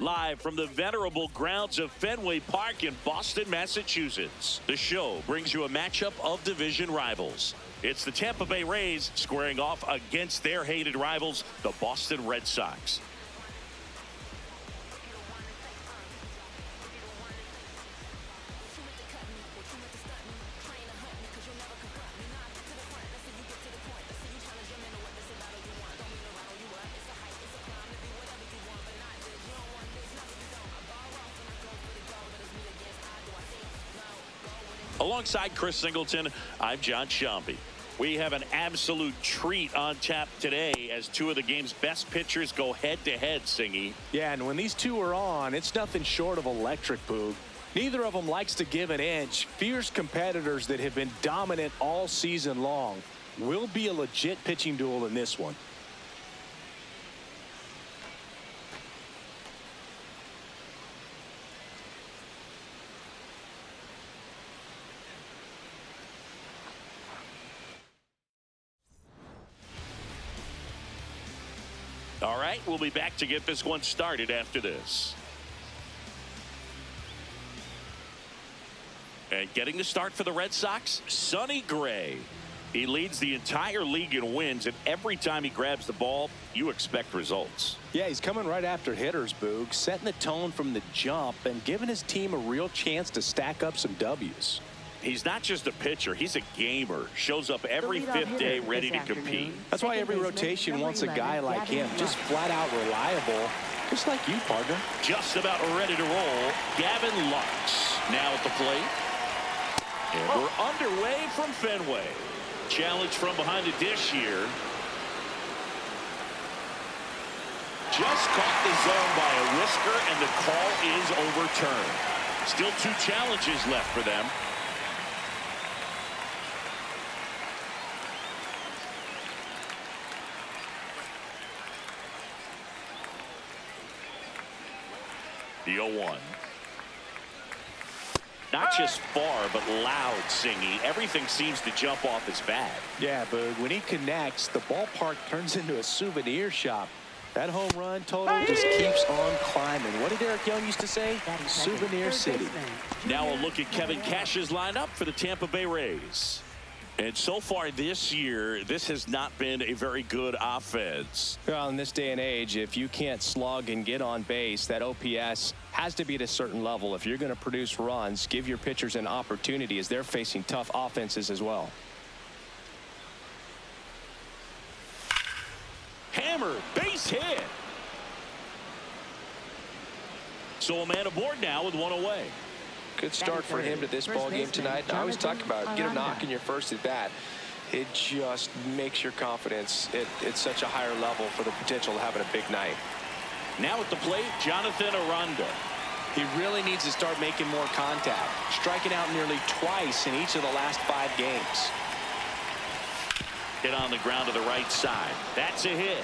Live from the venerable grounds of Fenway Park in Boston, Massachusetts, the show brings you a matchup of division rivals. It's the Tampa Bay Rays squaring off against their hated rivals, the Boston Red Sox. Alongside Chris Singleton, I'm John Shambi. We have an absolute treat on tap today as two of the game's best pitchers go head-to-head, Singy. Yeah, and when these two are on, it's nothing short of electric, Boog. Neither of them likes to give an inch. Fierce competitors that have been dominant all season long. Will be a legit pitching duel in this one. All right, we'll be back to get this one started after this. And getting the start for the Red Sox, Sonny Gray. He leads the entire league in wins, and every time he grabs the ball, you expect results. Yeah, he's coming right after hitters, Boog, setting the tone from the jump and giving his team a real chance to stack up some W's. He's not just a pitcher, he's a gamer. Shows up every fifth day ready to compete. That's why every rotation wants a guy like him, just flat out reliable, just like you, partner. Just about ready to roll, Gavin Lux. Now at the plate. And we're underway from Fenway. Challenge from behind the dish here. Just caught the zone by a whisker, and the call is overturned. Still two challenges left for them. The 0-1. Not just far, but loud, Singy. Everything seems to jump off his bat. Yeah, but when he connects, the ballpark turns into a souvenir shop. That home run total just keeps on climbing. What did Eric Young used to say? Souvenir City. Now a look at Kevin Cash's lineup for the Tampa Bay Rays. And so far this year, this has not been a very good offense. Well, in this day and age, if you can't slug and get on base, that OPS has to be at a certain level. If you're going to produce runs, give your pitchers an opportunity as they're facing tough offenses as well. Hammer, base hit. So a man aboard now with one away. Good start for him to this ball game tonight. I always talk about get a knock in your first at bat. It just makes your confidence at such a higher level for the potential of having a big night. Now at the plate, Jonathan Aranda. He really needs to start making more contact, striking out nearly twice in each of the last 5 games. Hit on the ground to the right side. That's a hit.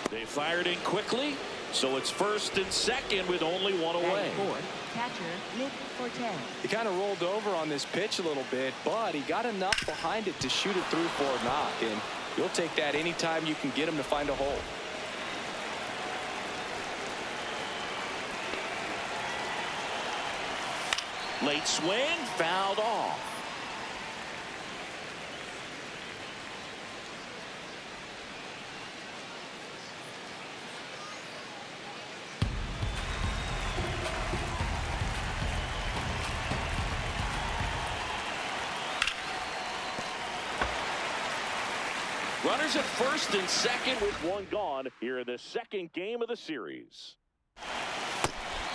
They fired in quickly. So it's first and second with only one away. He kind of rolled over on this pitch a little bit, but he got enough behind it to shoot it through for a knock. And you'll take that anytime you can get him to find a hole. Late swing, fouled off. Runners at first and second with one gone here in the second game of the series.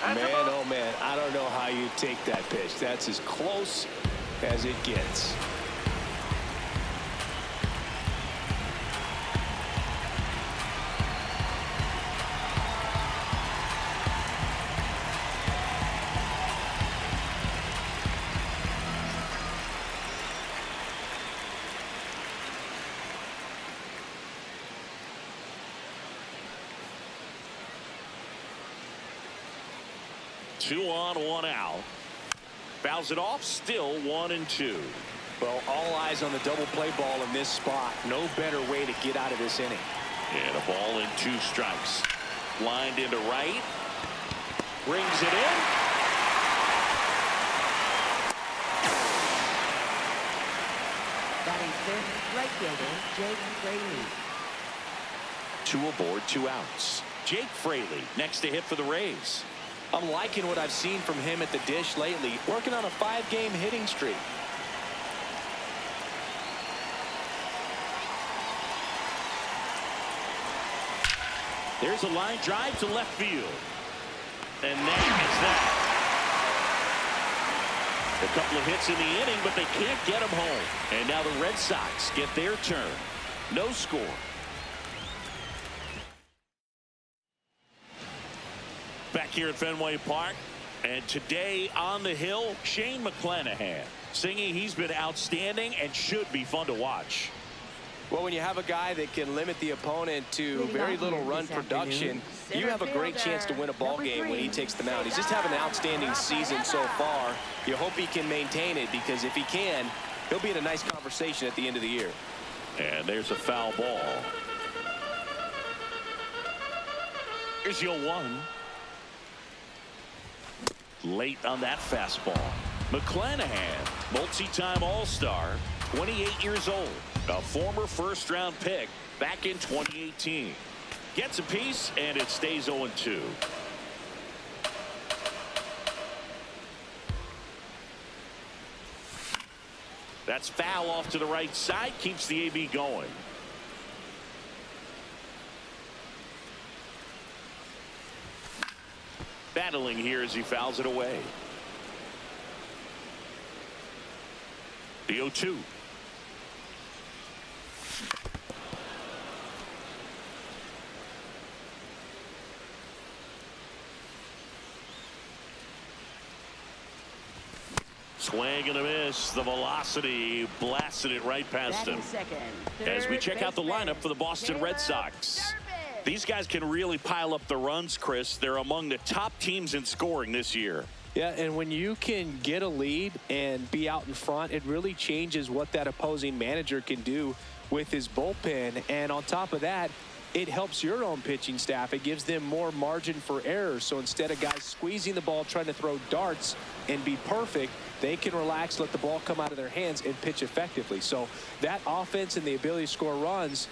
Man, oh man, I don't know how you take that pitch. That's as close as it gets. Two on, one out. Fouls it off, still 1-2. Well, all eyes on the double play ball in this spot. No better way to get out of this inning. And a ball and 2 strikes. Lined into right. Brings it in. Batting fifth, right fielder Jake Fraley. 2 aboard, 2 outs. Jake Fraley next to hit for the Rays. I'm liking what I've seen from him at the dish lately, working on a 5-game hitting streak. There's a line drive to left field. And that is that. A couple of hits in the inning, but they can't get him home. And now the Red Sox get their turn. No score. Back here at Fenway Park. And today on the hill, Shane McClanahan singing he's been outstanding and should be fun to watch. Well, when you have a guy that can limit the opponent to very little run production, you have a great chance to win a ball game when he takes the mound. He's just having an outstanding season so far. You hope he can maintain it, because if he can, he'll be in a nice conversation at the end of the year. And there's a foul ball. Here's your 1. Late on that fastball. McClanahan, multi-time All-Star, 28 years old. A former first-round pick back in 2018. Gets a piece, and it stays 0-2. That's foul off to the right side. Keeps the AB going. Battling here as he fouls it away. The 0-2. Swing and a miss. The velocity blasted it right past him. As we check out the lineup for the Boston Red Sox. These guys can really pile up the runs, Chris. They're among the top teams in scoring this year. Yeah, and when you can get a lead and be out in front, it really changes what that opposing manager can do with his bullpen. And on top of that, it helps your own pitching staff. It gives them more margin for error. So instead of guys squeezing the ball, trying to throw darts and be perfect, they can relax, let the ball come out of their hands, and pitch effectively. So that offense and the ability to score runs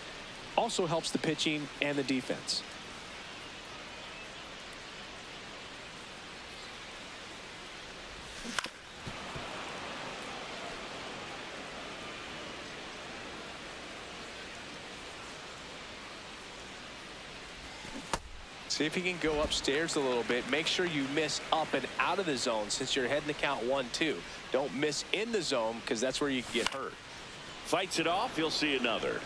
also helps the pitching and the defense. See if he can go upstairs a little bit. Make sure you miss up and out of the zone since you're heading to count 1-2. Don't miss in the zone, because that's where you can get hurt. Fights it off. You'll see another.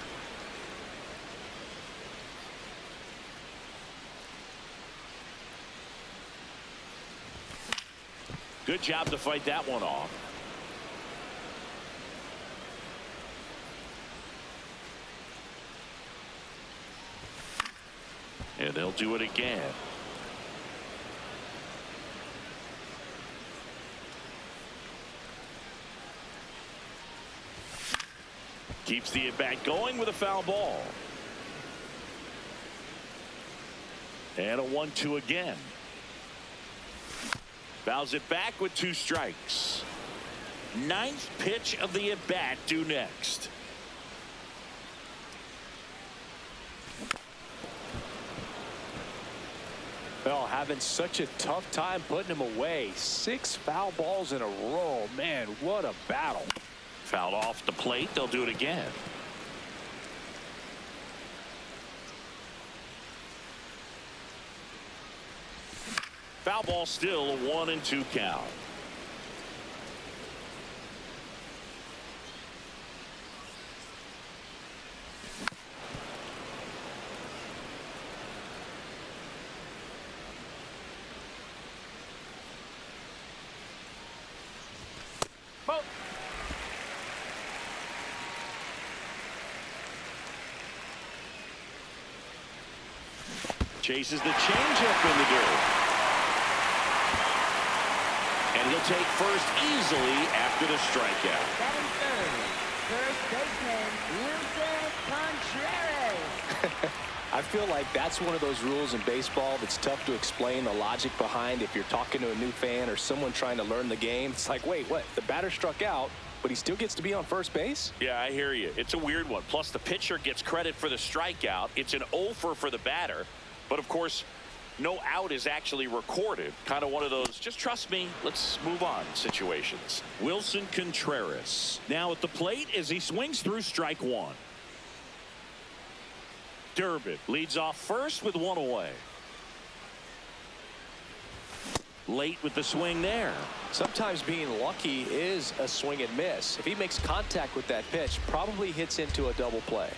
Good job to fight that one off. And they'll do it again. Keeps the at-bat going with a foul ball. And a 1-2 again. Fouls it back with 2 strikes. 9th pitch of the at-bat due next. Well, having such a tough time putting him away. 6 foul balls in a row. Man, what a battle. Fouled off the plate. They'll do it again. Foul ball, still a 1-2 count. Chases the changeup in the dirt. And he'll take first easily after the strikeout. Batting third, first baseman Wilson Contreras. I feel like that's one of those rules in baseball that's tough to explain the logic behind. If you're talking to a new fan or someone trying to learn the game, it's like, wait, what? The batter struck out, but he still gets to be on first base? Yeah, I hear you. It's a weird one. Plus, the pitcher gets credit for the strikeout. It's an offer for the batter. But, of course, no out is actually recorded. Kind of one of those, just trust me, let's move on situations. Wilson Contreras now at the plate as he swings through strike one. Durbin leads off first with one away. Late with the swing there. Sometimes being lucky is a swing and miss. If he makes contact with that pitch, probably hits into a double play.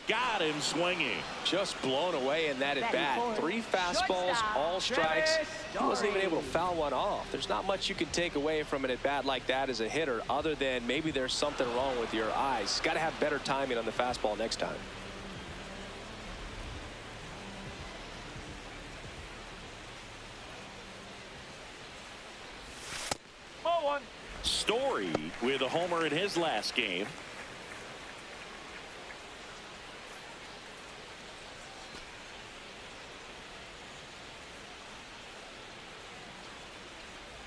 Got him swinging. Just blown away in that at bat. 3 fastballs, all strikes. He wasn't even able to foul one off. There's not much you can take away from an at bat like that as a hitter, other than maybe there's something wrong with your eyes. Got to have better timing on the fastball next time. Story with a homer in his last game.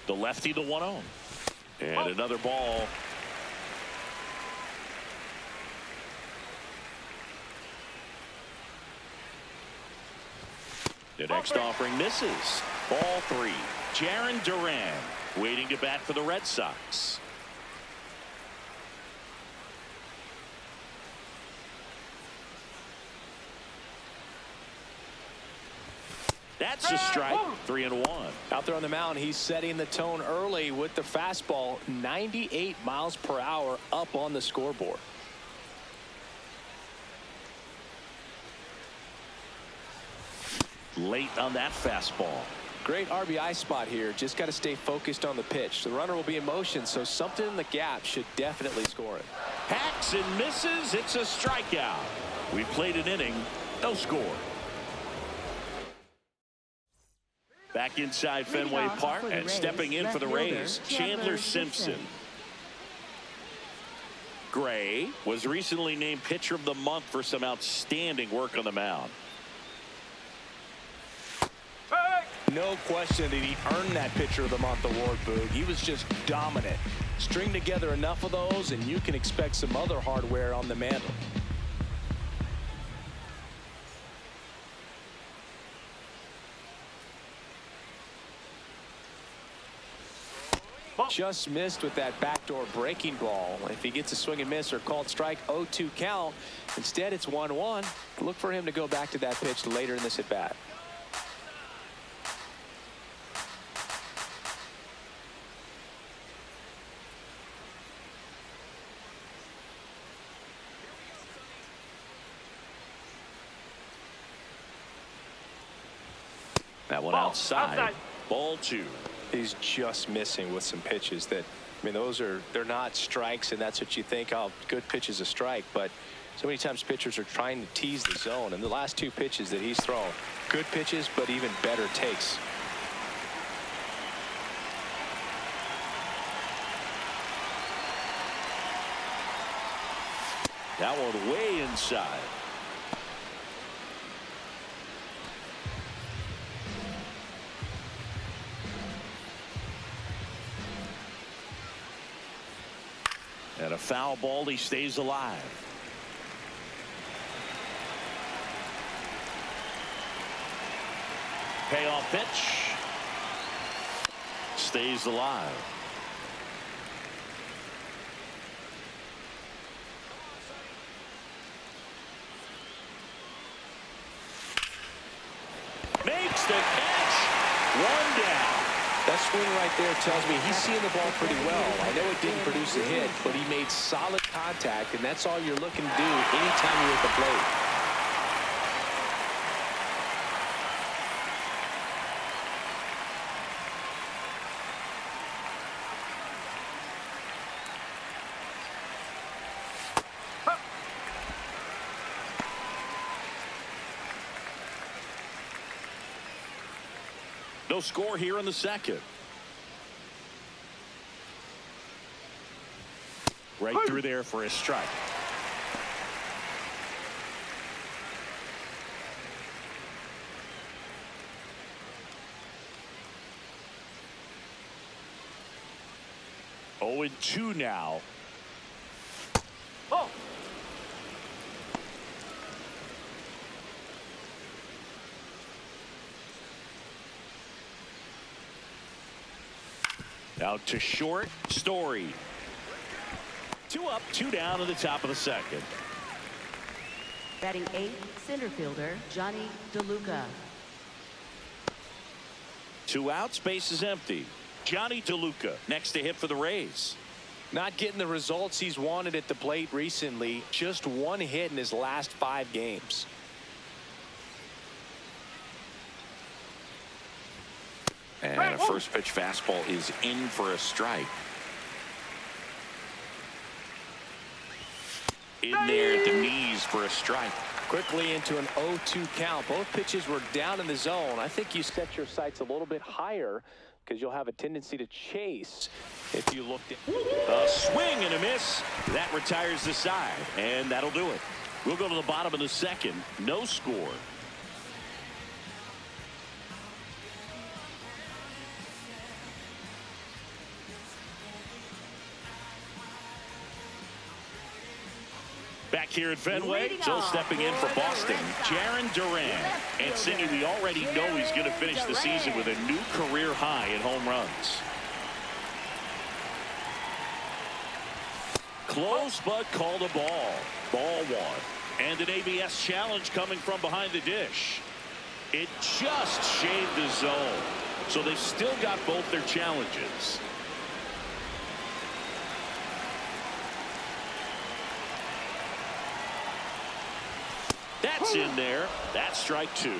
The lefty, the 1-0. And another ball. The next offering misses. Ball 3. Jarren Duran waiting to bat for the Red Sox. That's a strike. 3-1. Out there on the mound, he's setting the tone early with the fastball. 98 miles per hour up on the scoreboard. Late on that fastball. Great RBI spot here. Just got to stay focused on the pitch. The runner will be in motion, so something in the gap should definitely score it. Hacks and misses. It's a strikeout. We played an inning. No score. Back inside Fenway Park and stepping in for the Rays, Chandler Simpson. Gray was recently named Pitcher of the Month for some outstanding work on the mound. No question that he earned that Pitcher of the Month award, Boog. He was just dominant. String together enough of those, and you can expect some other hardware on the mantle. Just missed with that backdoor breaking ball. If he gets a swing and miss or called strike, 0-2 count. Instead, it's 1-1. Look for him to go back to that pitch later in this at bat. That one outside. Ball 2. He's just missing with some pitches that, I mean, they're not strikes, and that's what you think, oh, good pitch is a strike. But so many times pitchers are trying to tease the zone, and the last 2 pitches that he's thrown, good pitches, but even better takes. That one way inside. And a foul ball. He stays alive. Payoff pitch. Stays alive. Makes the catch. One down. That swing right there tells me he's seeing the ball pretty well. I know it didn't produce a hit, but he made solid contact, and that's all you're looking to do anytime you're at the plate. No score here in the second. Right through there for a strike. 0-2 now. Oh. Out to short, Story. 2 up, 2 down in the top of the second. Batting 8th, center fielder Johnny DeLuca. 2 outs, base is empty. Johnny DeLuca next to hit for the Rays. Not getting the results he's wanted at the plate recently. Just 1 hit in his last 5 games. And a first pitch fastball is in for a strike. In there at the knees for a strike. Quickly into an 0-2 count. Both pitches were down in the zone. I think you set your sights a little bit higher because you'll have a tendency to chase if you looked at. A swing and a miss. That retires the side, and that'll do it. We'll go to the bottom of the second. No score. Back here at Fenway, so stepping in for Boston, Jarren Duran. And Cindy, we already know he's going to finish the season with a new career high in home runs. Close, but called a ball. Ball 1. And an ABS challenge coming from behind the dish. It just shaved the zone. So they've still got both their challenges. That's in there. That's strike 2.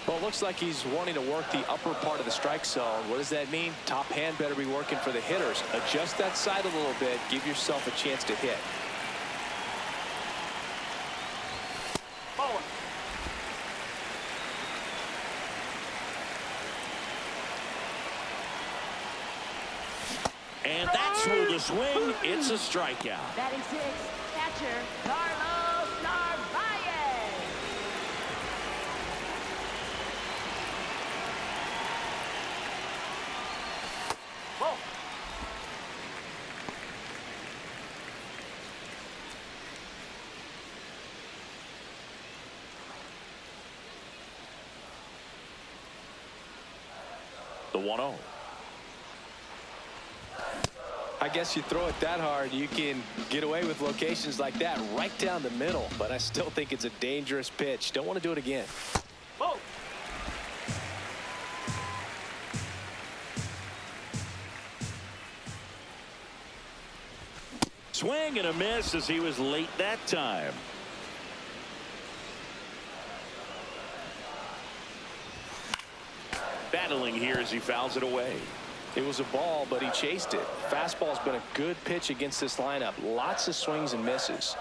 Well, it looks like he's wanting to work the upper part of the strike zone. What does that mean? Top hand better be working for the hitters. Adjust that side a little bit. Give yourself a chance to hit. And that's through the swing. It's a strikeout. Batting 6th, catcher Carlos Narvaez. Whoa. The 1-0. I guess you throw it that hard, you can get away with locations like that right down the middle. But I still think it's a dangerous pitch. Don't want to do it again. Whoa. Swing and a miss as he was late that time. Battling here as he fouls it away. It was a ball, but he chased it. Fastball's been a good pitch against this lineup. Lots of swings and misses.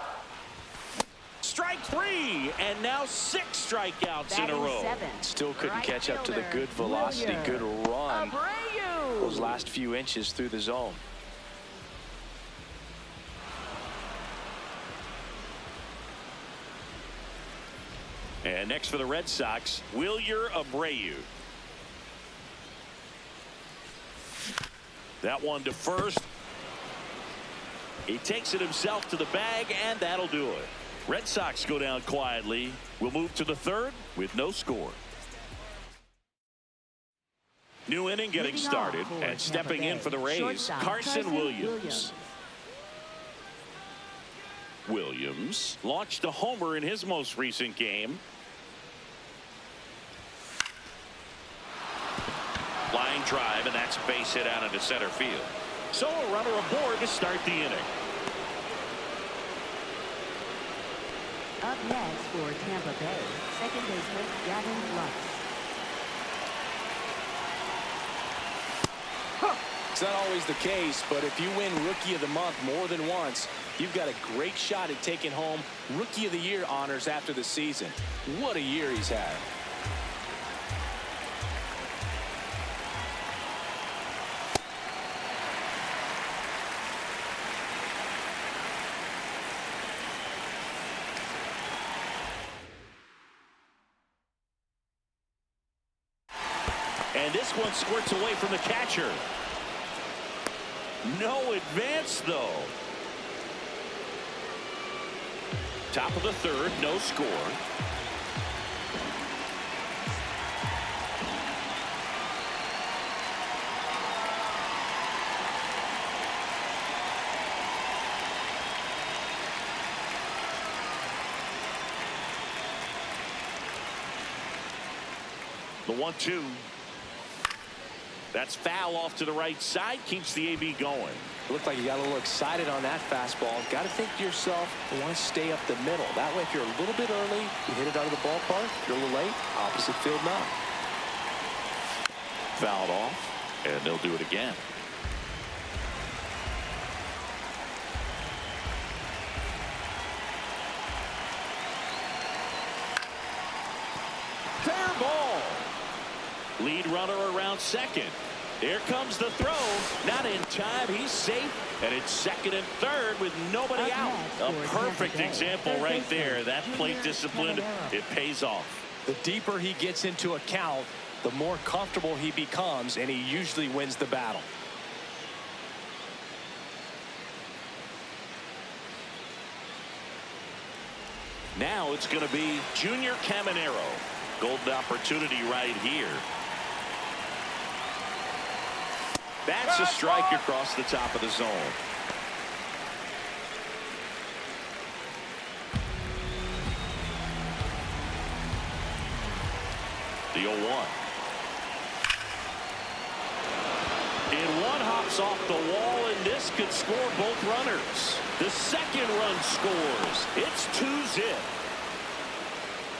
Strike 3, and now 6 strikeouts in a Batting row. 7th, Still couldn't right catch up to the fielder, good velocity, Wilyer good run. Abreu. Those last few inches through the zone. And next for the Red Sox, Wilyer Abreu. That one to first. He takes it himself to the bag, and that'll do it. Red Sox go down quietly. We'll move to the third with no score. New inning getting started, and stepping in for the Rays, Carson Williams. Williams launched a homer in his most recent game. Line drive, and that's base hit out into center field. So a runner aboard to start the inning. Up next for Tampa Bay, second baseman Gavin Lux. It's not always the case, but if you win Rookie of the Month more than once, you've got a great shot at taking home Rookie of the Year honors after the season. What a year he's had. And this one squirts away from the catcher. No advance, though. Top of the third, no score. The 1-2. That's foul off to the right side. Keeps the AB going. Looked like you got a little excited on that fastball. Got to think to yourself, you want to stay up the middle. That way, if you're a little bit early, you hit it out of the ballpark. If you're a little late, opposite field now. Fouled off, and they'll do it again. Fair ball. Lead runner around second. Here comes the throw. Not in time. He's safe. And it's second and third with nobody out. A perfect example right there. That plate discipline, it pays off. The deeper he gets into a count, the more comfortable he becomes, and he usually wins the battle. Now it's going to be Junior Caminero. Golden opportunity right here. That's a strike across the top of the zone. The 0-1. And one hops off the wall, and this could score both runners. The second run scores. It's 2-zip.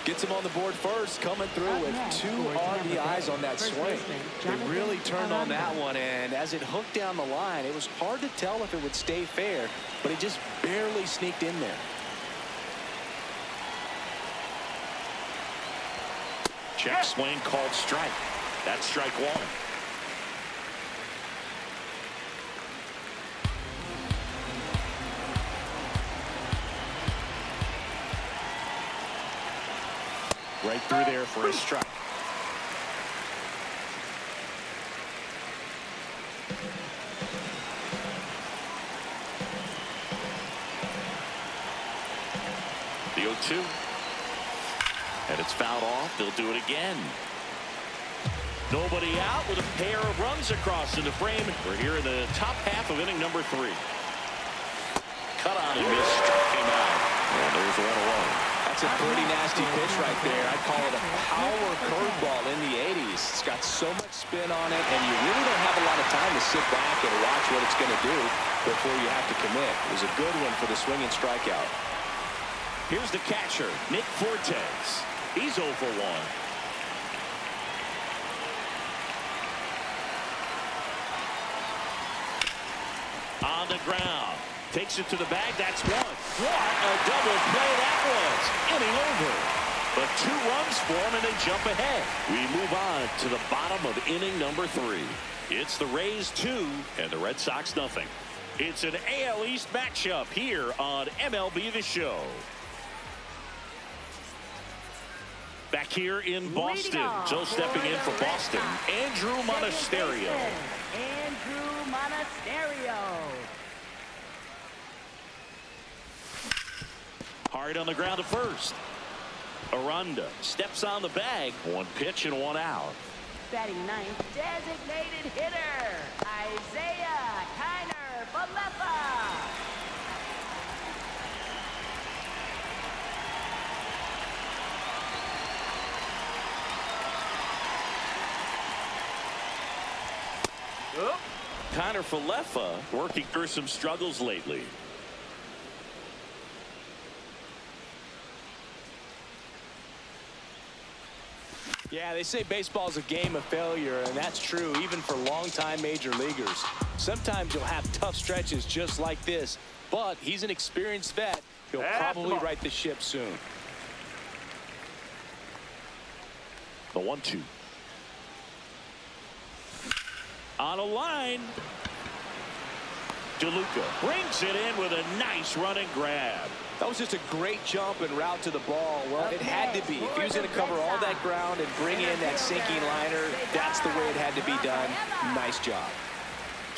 Gets him on the board first, coming through with 2 RBIs on that swing. They really turned on that one, and as it hooked down the line, it was hard to tell if it would stay fair, but it just barely sneaked in there. Check swing called strike. That's strike one. Right through there for a strike. The 0-2. And it's fouled off. They'll do it again. Nobody out with a pair of runs across in the frame. We're here in the top half of inning number 3. Cut on and miss. Struck him out. And there's a 1-0. That's a pretty nasty pitch right there. I'd call it a power curveball in the 80s. It's got so much spin on it, and you really don't have a lot of time to sit back and watch what it's going to do before you have to commit. It was a good one for the swinging strikeout. Here's the catcher, Nick Fortes. He's 0 for 1. On the ground. Takes it to the bag. That's one. What a double play that was. Inning over. But 2 runs for him, and they jump ahead. We move on to the bottom of inning number 3. It's the Rays 2 and the Red Sox nothing. It's an AL East matchup here on MLB The Show. Back here in Boston. So stepping in for Boston, Andrew Monasterio. Andrew Monasterio. Hard on the ground to first. Aranda steps on the bag. 1 pitch and 1 out. Batting ninth, designated hitter, Isaiah Kiner-Falefa. Kiner-Falefa working through some struggles lately. Yeah, they say baseball is a game of failure, and that's true even for longtime major leaguers. Sometimes you'll have tough stretches just like this, but he's an experienced vet. He'll probably right the ship soon. The 1-2. On a line. DeLuca brings it in with a nice running grab. That was just a great jump and route to the ball. Well, it had to be. If he was going to cover all that ground and bring in that sinking liner, that's the way it had to be done. Nice job.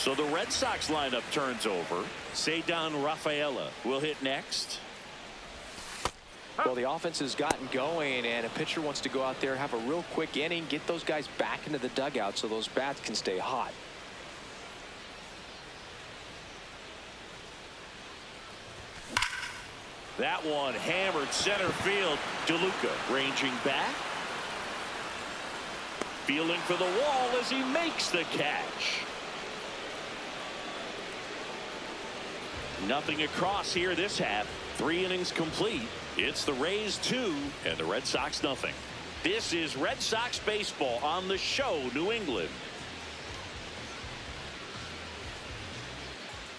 So the Red Sox lineup turns over. Cedar Rafaela will hit next. Well, the offense has gotten going, and a pitcher wants to go out there, have a real quick inning, get those guys back into the dugout so those bats can stay hot. That one hammered center field. DeLuca ranging back. Feeling for the wall as he makes the catch. Nothing across here this half. 3 innings complete. It's the Rays 2 and the Red Sox nothing. This is Red Sox baseball on the show, New England.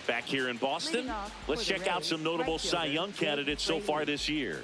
Back here in Boston, let's check out some notable Cy Young candidates so far this year.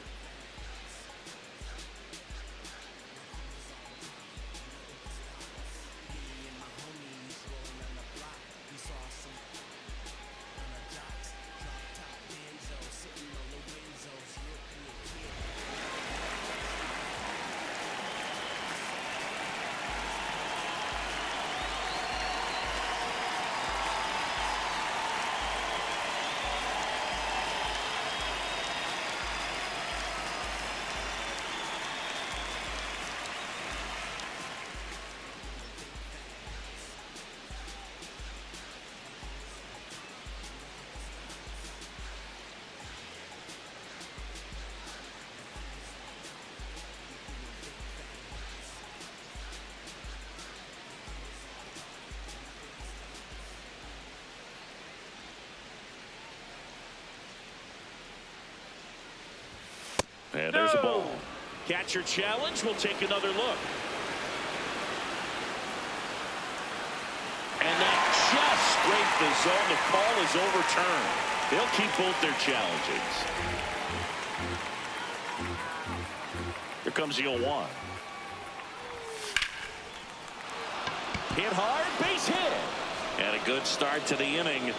And there's a ball. Catcher challenge. We'll take another look. And that just scraped the zone. The call is overturned. They'll keep both their challenges. Here comes the 0-1. Hit hard, base hit. And a good start to the inning.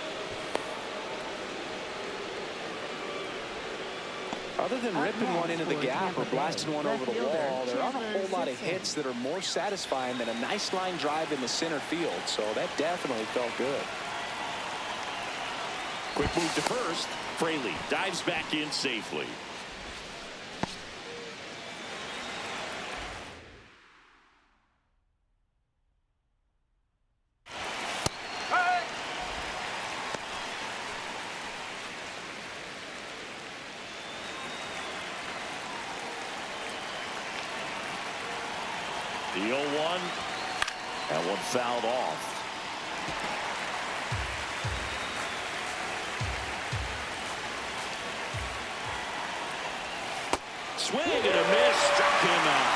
Other than ripping one into the gap or blasting one over the wall, there aren't a whole lot of hits that are more satisfying than a nice line drive in the center field. So that definitely felt good. Quick move to first. Fraley dives back in safely. The 0-1. That one fouled off. Swing and a miss. Struck him out.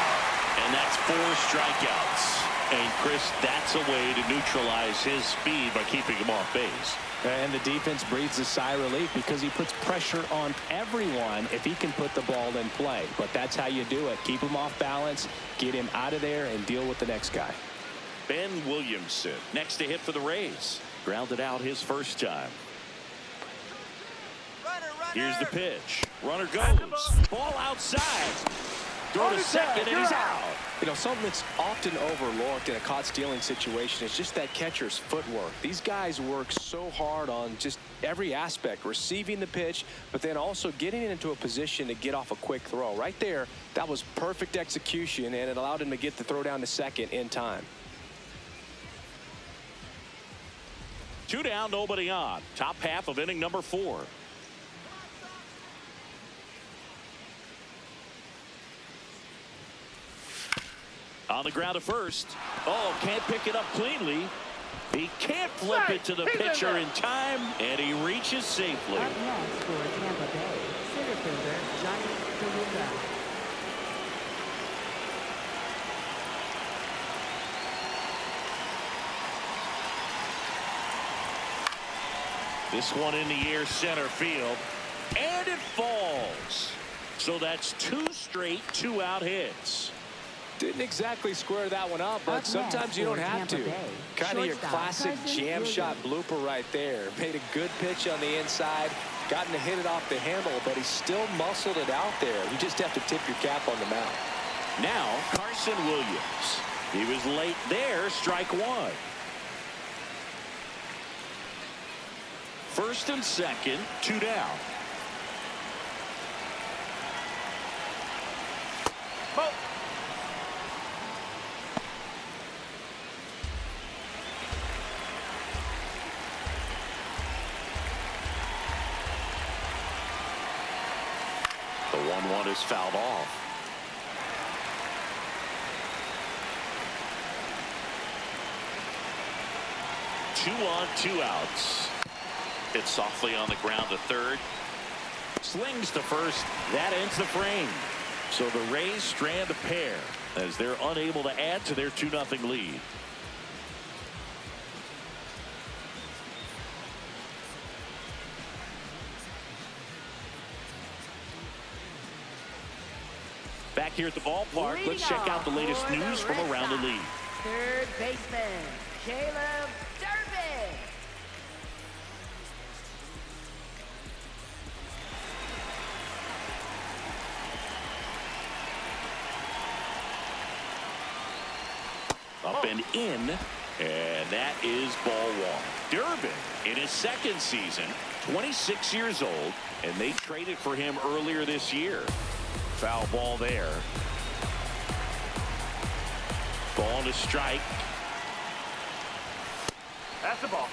And that's 4 strikeouts. And Chris, that's a way to neutralize his speed by keeping him off base. And the defense breathes a sigh of relief because he puts pressure on everyone if he can put the ball in play. But that's how you do it. Keep him off balance, get him out of there, and deal with the next guy. Ben Williamson next to hit for the Rays. Grounded out his first time. Here's the pitch. Runner goes. Ball outside. Throw to second, and he's out. You know, something that's often overlooked in a caught stealing situation is just that catcher's footwork. These guys work so hard on just every aspect, receiving the pitch, but then also getting into a position to get off a quick throw. Right there, that was perfect execution, and it allowed him to get the throw down to second in time. 2 down, nobody on. Top half of inning number 4. On the ground to first. Oh, can't pick it up cleanly. He can't flip it to the pitcher in time, and he reaches safely. Up next for Tampa Bay, center fielder Johnny DeLuca. This one in the air, center field, and it falls. So that's 2 straight 2-out hits. Didn't exactly square that one up, but sometimes you don't have to. Kind of your classic jam shot blooper right there. Made a good pitch on the inside, gotten to hit it off the handle, but he still muscled it out there. You just have to tip your cap on the mound. Now Carson Williams. He was late there, strike 1. First and second, 2 down. The 1-1 is fouled off. Two on, 2 outs. Hit softly on the ground to third. Slings to first. That ends the frame. So the Rays strand a pair as they're unable to add to their 2-0 lead. Back here at the ballpark, let's check out the latest news from around the league. Third baseman, Caleb Durbin. Up and in, and that is ball 1. Durbin in his second season, 26 years old, and they traded for him earlier this year. Foul ball there. Ball to strike. That's the ball.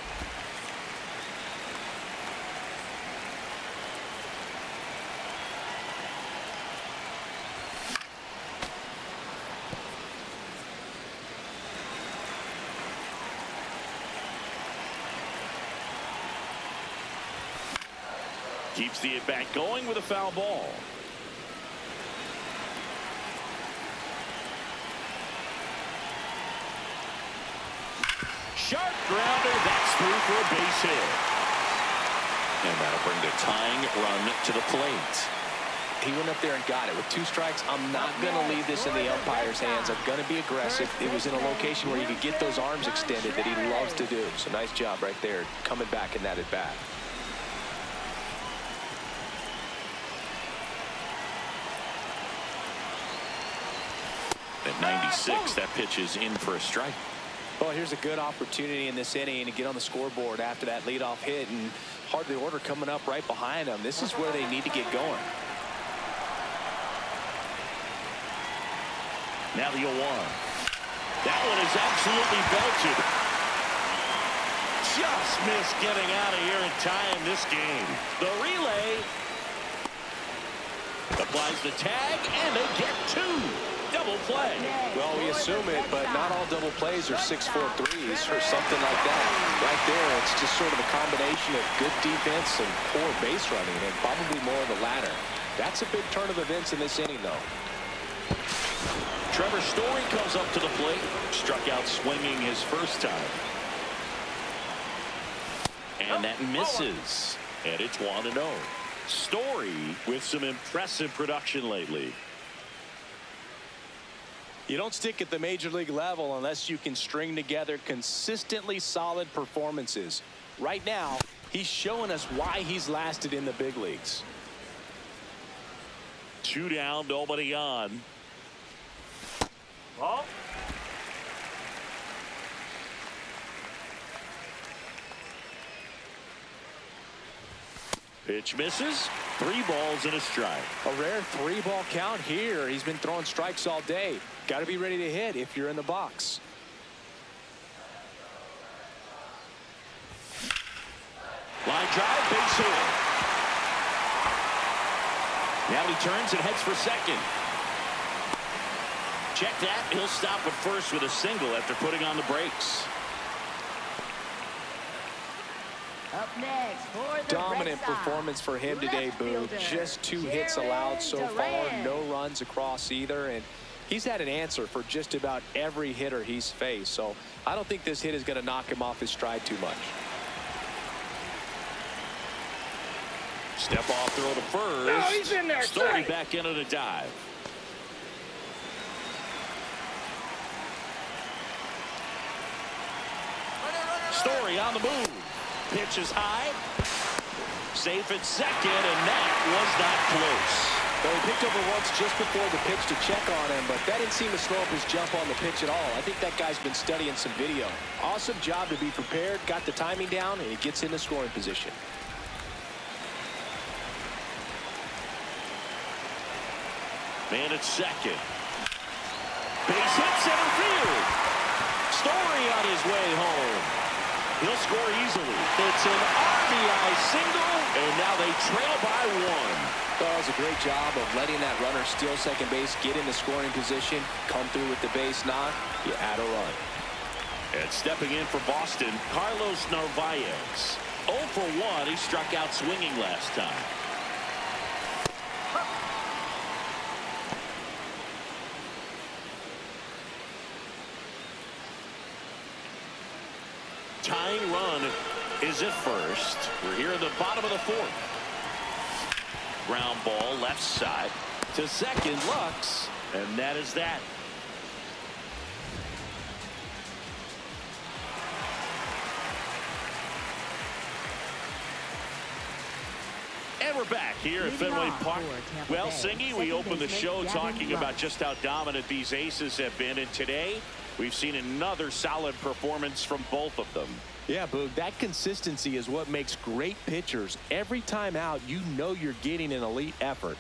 Keeps the at-bat going with a foul ball. Sharp grounder. That's through for a base hit. And that'll bring the tying run to the plate. He went up there and got it. With 2 strikes, I'm not going to leave this in the umpire's hands. I'm going to be aggressive. It was in a location where you could get those arms extended that he loves to do. So nice job right there coming back in that at-bat. At 96, that pitch is in for a strike. Well, here's a good opportunity in this inning to get on the scoreboard after that leadoff hit, and hard the order coming up right behind them. This is where they need to get going. Now the 0-1. That one is absolutely belted. Just missed getting out of here in time this game. The relay applies the tag, and they get 2. Double play. Well, we assume it, but not all double plays are 6-4 threes or something like that. Right there, it's just sort of a combination of good defense and poor base running, and probably more of the latter. That's a big turn of events in this inning, though. Trevor Story comes up to the plate. Struck out swinging his first time. And that misses. And it's 1-0. Story with some impressive production lately. You don't stick at the major league level unless you can string together consistently solid performances. Right now, he's showing us why he's lasted in the big leagues. 2 down, nobody on. Ball. Pitch misses. 3 balls and a strike. A rare 3-ball count here. He's been throwing strikes all day. Got to be ready to hit if you're in the box. Line drive, base hit. Now he turns and heads for second. Check that. He'll stop at first with a single after putting on the brakes. Up next for the Dominant Red Sox, performance for him today, left Boo. fielder, Just 2 hits allowed so far. Duran. No runs across either. And he's had an answer for just about every hitter he's faced. So I don't think this hit is going to knock him off his stride too much. Step off throw to first. No, he's in there. Story Strike. back into the dive. Story on the move. Pitch is high. Safe at second, and that was not close. Well, he picked over once just before the pitch to check on him, but that didn't seem to slow up his jump on the pitch at all. I think that guy's been studying some video. Awesome job to be prepared, got the timing down, and he gets into scoring position. Man at second. Base hit center field. Story on his way home. He'll score easily. It's an RBI single, and now they trail by one. That was a great job of letting that runner steal second base, get into scoring position, come through with the base knock. You add a run. And stepping in for Boston, Carlos Narvaez. 0 for 1. He struck out swinging last time. Tying run is at first. We're here in the bottom of the fourth. Ground ball left side to second. Lux, and that is that. And we're back here at Fenway Park. Well, Singy, we opened the show talking about just how dominant these aces have been, and today we've seen another solid performance from both of them. Yeah, Boog, that consistency is what makes great pitchers. Every time out, you know you're getting an elite effort.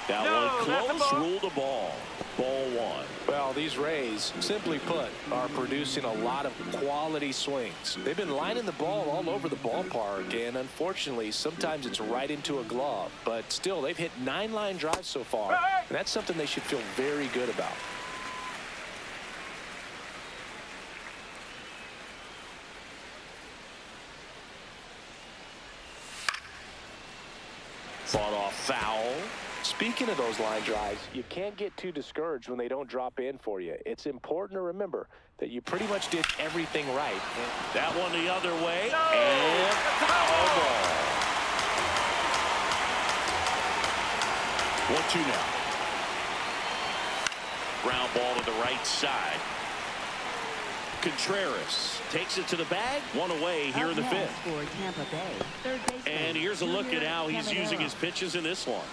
That one close, ruled a ball. Ball one. Well, these Rays, simply put, are producing a lot of quality swings. They've been lining the ball all over the ballpark, and unfortunately, sometimes it's right into a glove. But still, they've hit 9 line drives so far, and that's something they should feel very good about. Fought off foul. Speaking of those line drives, you can't get too discouraged when they don't drop in for you. It's important to remember that you pretty much did everything right. That one the other way. And foul ball. 1-2 now. Ground ball to the right side. Contreras takes it to the bag. One away here in the fifth. For Tampa Bay, third baseman, And here's a look at how he's using his pitches in this one.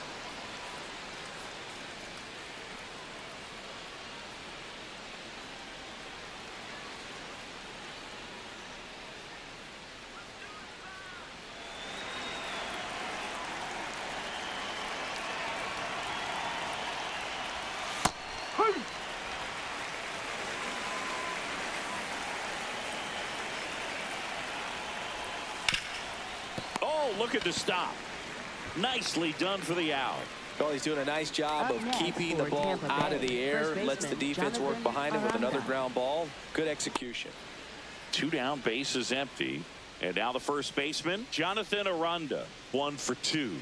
Oh, look at the stop. Nicely done for the out. Well, he's doing a nice job of keeping the ball out of the air, lets the defense work behind him with another ground ball. Good execution. 2 down, bases empty. And now the first baseman, Jonathan Aranda. 1 for 2.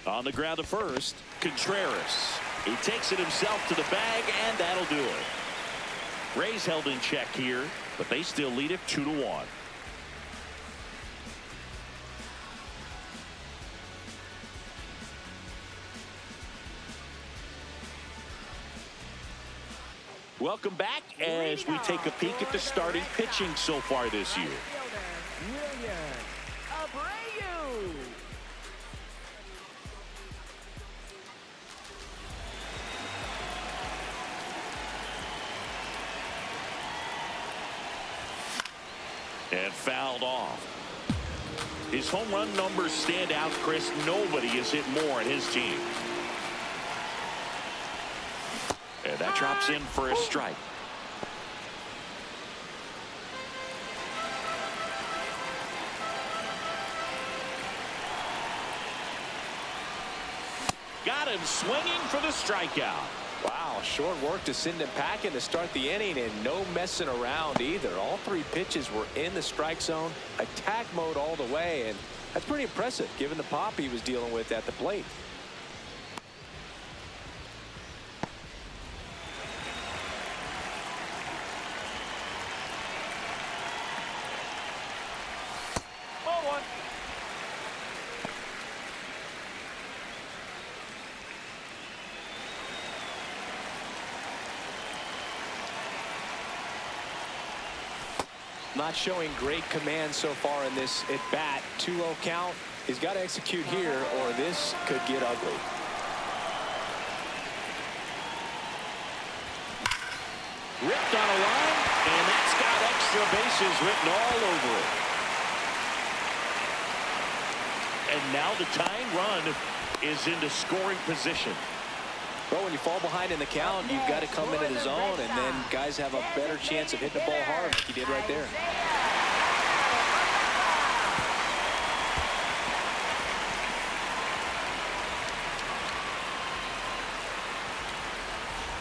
On the ground to first, Contreras. He takes it himself to the bag, and that'll do it. Rays held in check here, but they still lead it 2-1. Welcome back as we take a peek at the starting pitching so far this year. And fouled off. His home run numbers stand out, Chris. Nobody has hit more in his team. And that drops in for a strike. Got him swinging for the strikeout. Wow, short work to send him packing to start the inning, and no messing around either. All three pitches were in the strike zone, attack mode all the way, and that's pretty impressive given the pop he was dealing with at the plate. Not showing great command so far in this at bat. 2-0 count. He's got to execute here or this could get ugly. Ripped on a line, and that's got extra bases written all over it. And now the tying run is into scoring position. Well, when you fall behind in the count, you've got to come into the zone, and then guys have a better chance of hitting the ball hard like he did right there.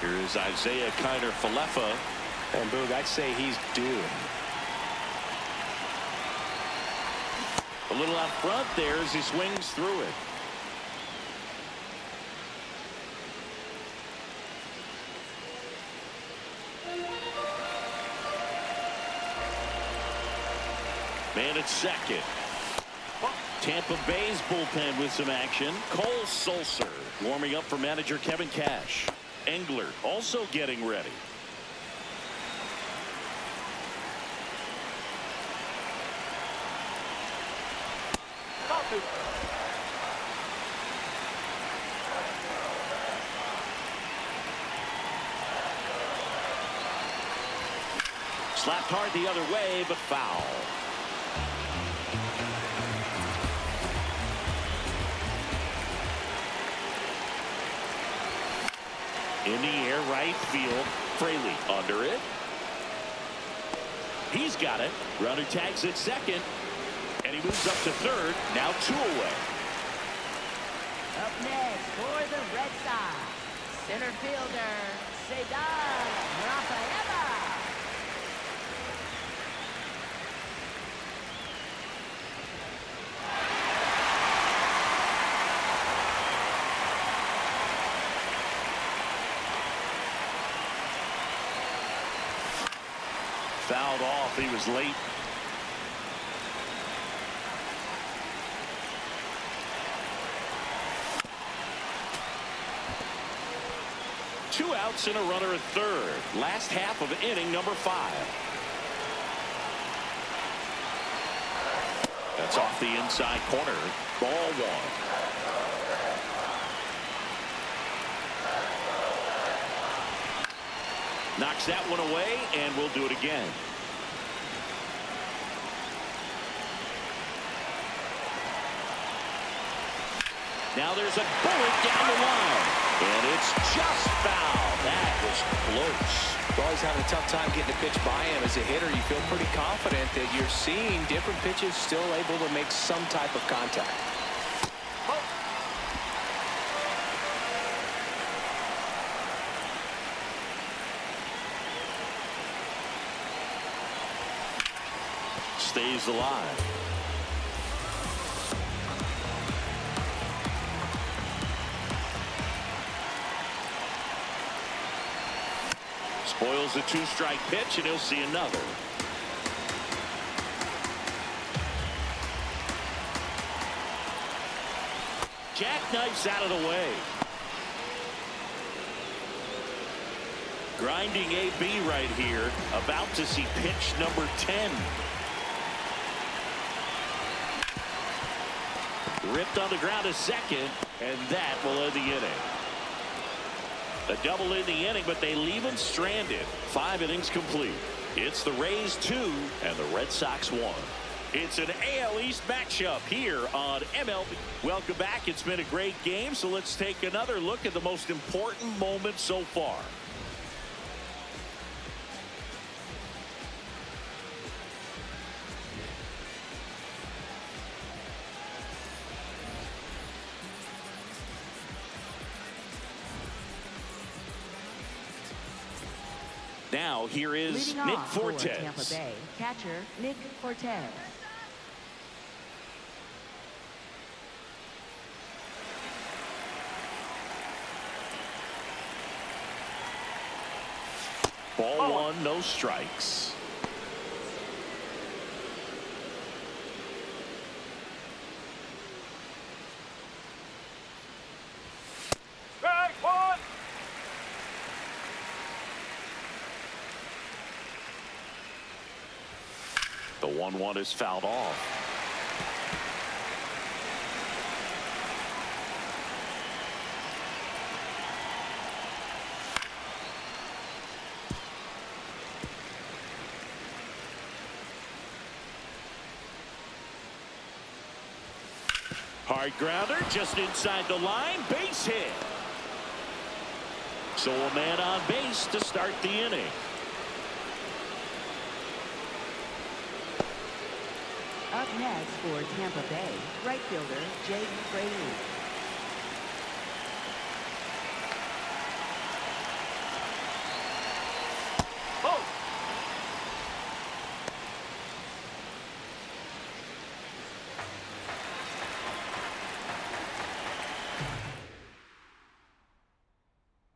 Here is Isaiah Kiner-Falefa. And Boog, I'd say he's due. A little out front there as he swings through it. Man at second. Tampa Bay's bullpen with some action. Cole Sulser warming up for manager Kevin Cash. Engler also getting ready. Slapped hard the other way, but foul. In the air, right field. Fraley under it. He's got it. Runner tags at second. And he moves up to third. Now 2 away. Up next for the Red Sox, center fielder, Cedar Rafaela. Fouled off. He was late. Two outs and a runner at third. Last half of inning number 5. That's off the inside corner. Ball 1. Knocks that one away, and we'll do it again. Now there's a bullet down the line. And it's just foul. That was close. Well, he's having a tough time getting a pitch by him. As a hitter, you feel pretty confident that you're seeing different pitches still able to make some type of contact. Stays alive. Spoils the 2-strike pitch, and he'll see another. Jackknifes out of the way. Grinding AB right here. About to see pitch number 10. Ripped on the ground to second, and that will end the inning. A double in the inning, but they leave him stranded. 5 innings complete. It's the Rays 2 and the Red Sox 1. It's an AL East matchup here on MLB. Welcome back. It's been a great game, so let's take another look at the most important moment so far. Now here is Leading Nick off for Tampa Fortes. Bay, catcher Nick Fortes. Ball one, no strikes. Strike one. The 1-1 is fouled off. Hard grounder just inside the line, base hit. So a man on base to start the inning. Up next for Tampa Bay, right fielder Jake Fraley. Oh.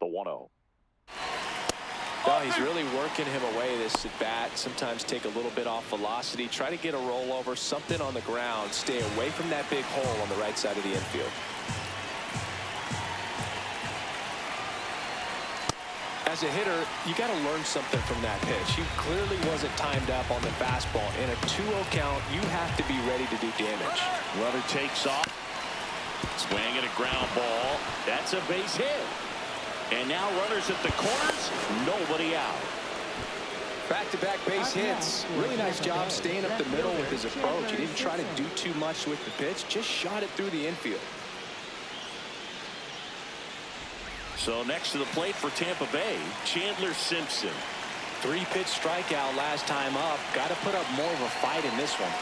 The 1-0. Well, he's really working him away this at bat. Sometimes take a little bit off velocity. Try to get a rollover, something on the ground. Stay away from that big hole on the right side of the infield. As a hitter, you got to learn something from that pitch. He clearly wasn't timed up on the fastball. In a 2-0 count, you have to be ready to do damage. Runner takes off. Swing at a ground ball. That's a base hit. And now runners at the corners, nobody out. Back-to-back base hits. Really nice job staying up the middle with his approach. He didn't try to do too much with the pitch, just shot it through the infield. So next to the plate for Tampa Bay, Chandler Simpson. 3-pitch strikeout last time up. Got to put up more of a fight in this one.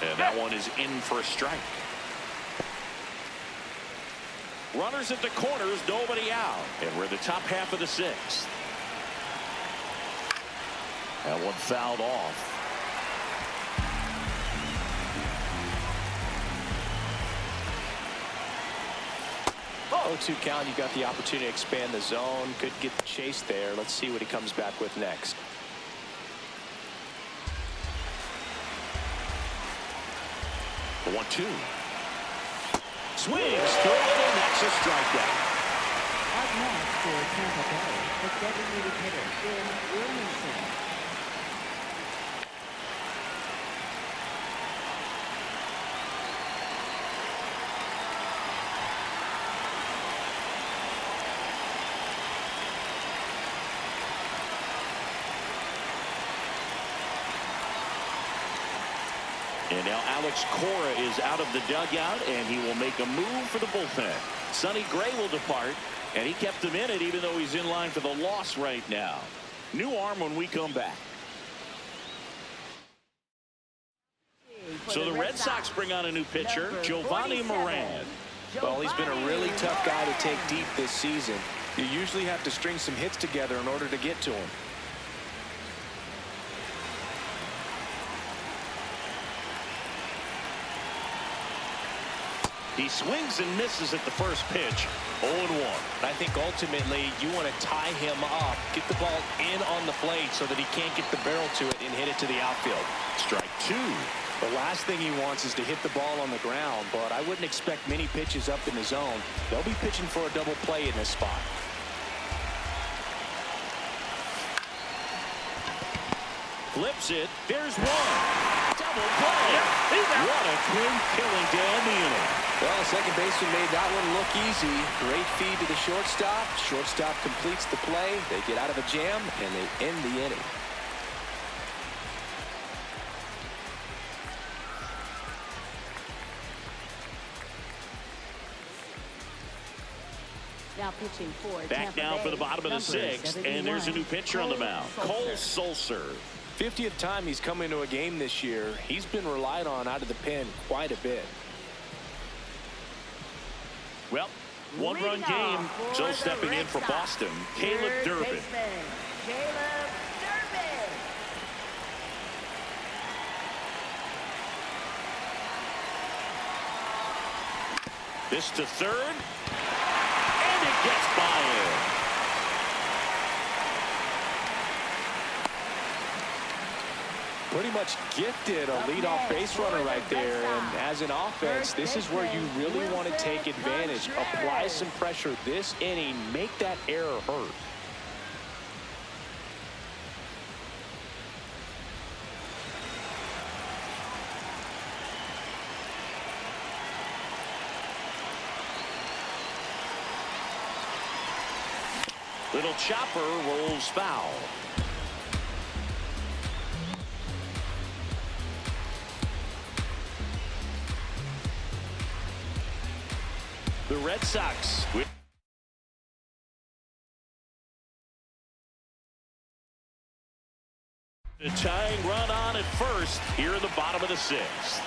And that one is in for a strike. Runners at the corners, nobody out. And we're in the top half of the 6th. That one fouled off. Oh, 0-2 count. You got the opportunity to expand the zone. Could get chased there. Let's see what he comes back with next. The 1-2. Swings through it, and that's a strikeout. Up next for Tampa Bay, the designated hitter Ben Williamson. And now Alex Cora is out of the dugout, and he will make a move for the bullpen. Sonny Gray will depart, and he kept him in it even though he's in line for the loss right now. New arm when we come back. So the Red Sox bring on a new pitcher, Giovanni Moran. Well, he's been a really tough guy to take deep this season. You usually have to string some hits together in order to get to him. He swings and misses at the first pitch. 0-1. I think ultimately you want to tie him up, get the ball in on the plate so that he can't get the barrel to it and hit it to the outfield. Strike 2. The last thing he wants is to hit the ball on the ground, but I wouldn't expect many pitches up in the zone. They'll be pitching for a double play in this spot. Flips it. There's one. Double play. What a quick killing to end the inning. Well, the second baseman made that one look easy. Great feed to the shortstop. Shortstop completes the play. They get out of a jam, and they end the inning. Now pitching for Back Tampa now Bay, for the bottom of the number 6th, and there's a new pitcher on the mound, Cole Sulser. 50th time he's come into a game this year. He's been relied on out of the pen quite a bit. Well, one-run game, so stepping in for Boston, Caleb Durbin. This to third, and it gets by him. Pretty much gifted a leadoff base runner right there, and as an offense, this is where you really want to take advantage. Apply some pressure this inning, make that error hurt. Little chopper rolls foul. The Red Sox with a tying run on at first here in the bottom of the 6th.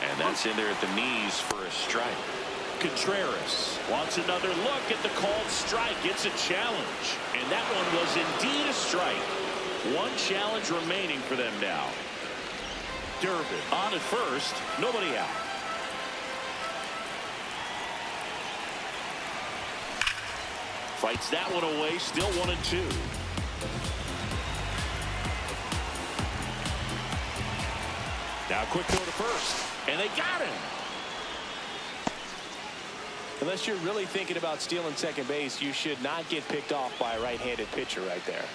And that's in there at the knees for a strike. Contreras wants another look at the called strike. It's a challenge. And that one was indeed a strike. One challenge remaining for them now. Durbin on at first. Nobody out. Fights that one away. Still 1-2. Now quick throw to first. And they got him. Unless you're really thinking about stealing second base, you should not get picked off by a right-handed pitcher right there.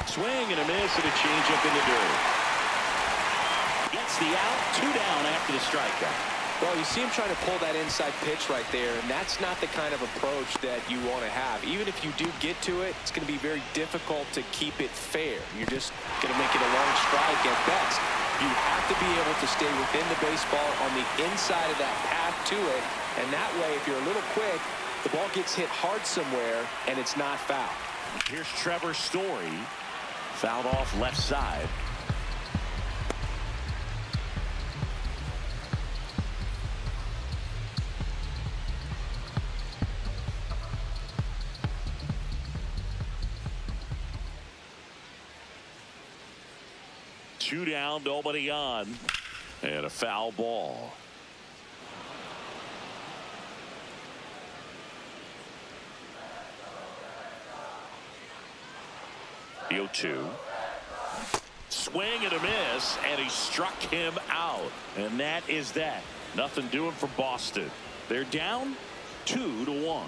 Swing and a miss and a changeup in the dirt. Gets the out, 2 down after the strikeout. Well, you see him trying to pull that inside pitch right there, and that's not the kind of approach that you want to have. Even if you do get to it, it's going to be very difficult to keep it fair. You're just going to make it a long strike at best. You have to be able to stay within the baseball on the inside of that path to it, and that way, if you're a little quick, the ball gets hit hard somewhere, and it's not foul. Here's Trevor Story. Fouled off left side. Two down, nobody on, and a foul ball. The 0-2. Swing and a miss, and he struck him out. And that is that. Nothing doing for Boston. They're down 2-1.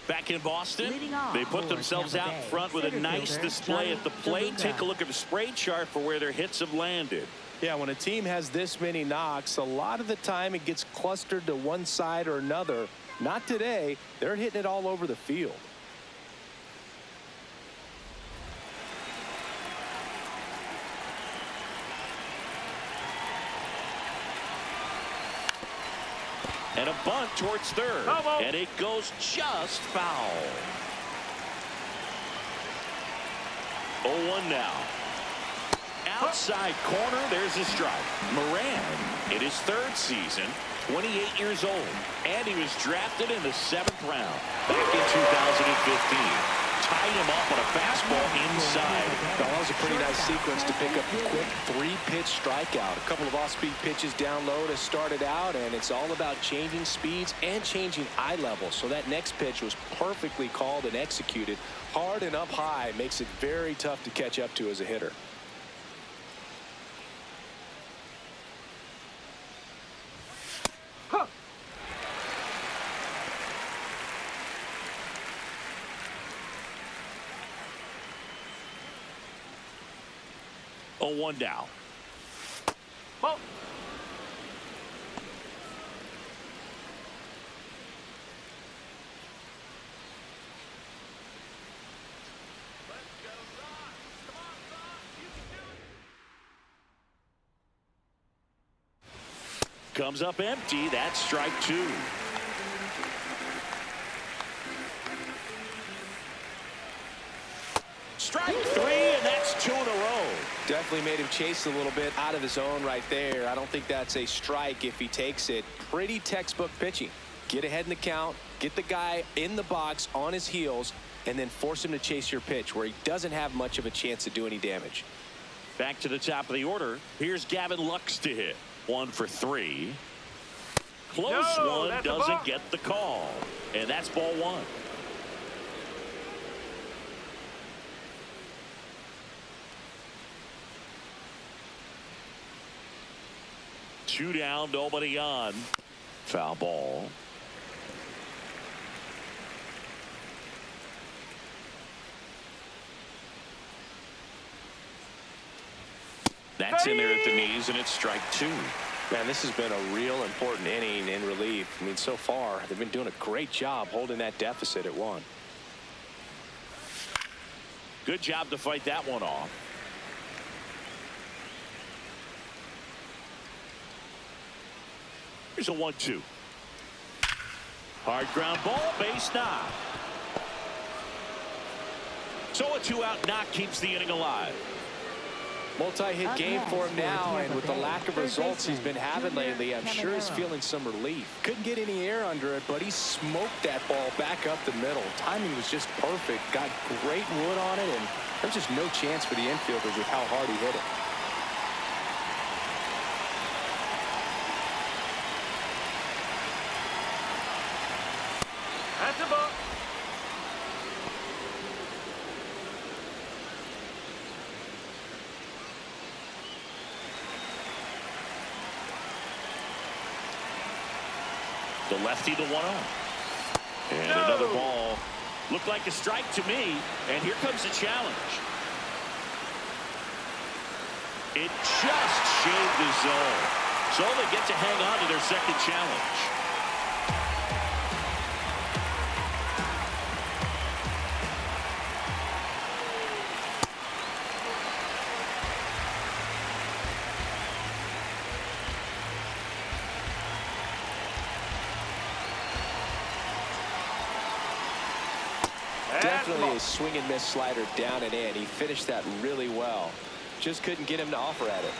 Back in Boston, they put themselves out front with a nice display at the plate. Take a look at the spray chart for where their hits have landed. Yeah, when a team has this many knocks, a lot of the time it gets clustered to one side or another. Not today. They're hitting it all over the field. And a bunt towards third. And it goes just foul. 0-1 now. Outside corner, there's a strike. Moran, in his 3rd season, 28 years old. And he was drafted in the 7th round back in 2015. tied him up on a fastball inside. That was a pretty nice sequence to pick up the quick 3-pitch strikeout. A couple of off-speed pitches down low to start it out, and it's all about changing speeds and changing eye level. So that next pitch was perfectly called and executed. Hard and up high makes it very tough to catch up to as a hitter. Oh, 1 down. Ball. Comes up empty. That's strike 2. Strike 3, and that's 2 in a row. Definitely made him chase a little bit out of his zone right there. I don't think that's a strike if he takes it. Pretty textbook pitching. Get ahead in the count, get the guy in the box on his heels, and then force him to chase your pitch where he doesn't have much of a chance to do any damage. Back to the top of the order. Here's Gavin Lux to hit. 1 for 3. Close one, doesn't get the call. And that's ball 1. Two down, nobody on. Foul ball. That's in there at the knees, and it's strike 2. Man, this has been a real important inning in relief. I mean, so far, they've been doing a great job holding that deficit at 1. Good job to fight that one off. Here's a 1-2. Hard ground ball, base knock. So a 2-out knock keeps the inning alive. Multi-hit game for him now, and with the lack of results he's been having lately, I'm sure he's feeling some relief. Couldn't get any air under it, but he smoked that ball back up the middle. Timing was just perfect. Got great wood on it, and there's just no chance for the infielders with how hard he hit it. That's a ball. The lefty, the 1-0. And another ball. Looked like a strike to me. And here comes the challenge. It just shaved the zone. So they get to hang on to their second challenge. Definitely a swing and miss slider down and in. He finished that really well. Just couldn't get him to offer at it.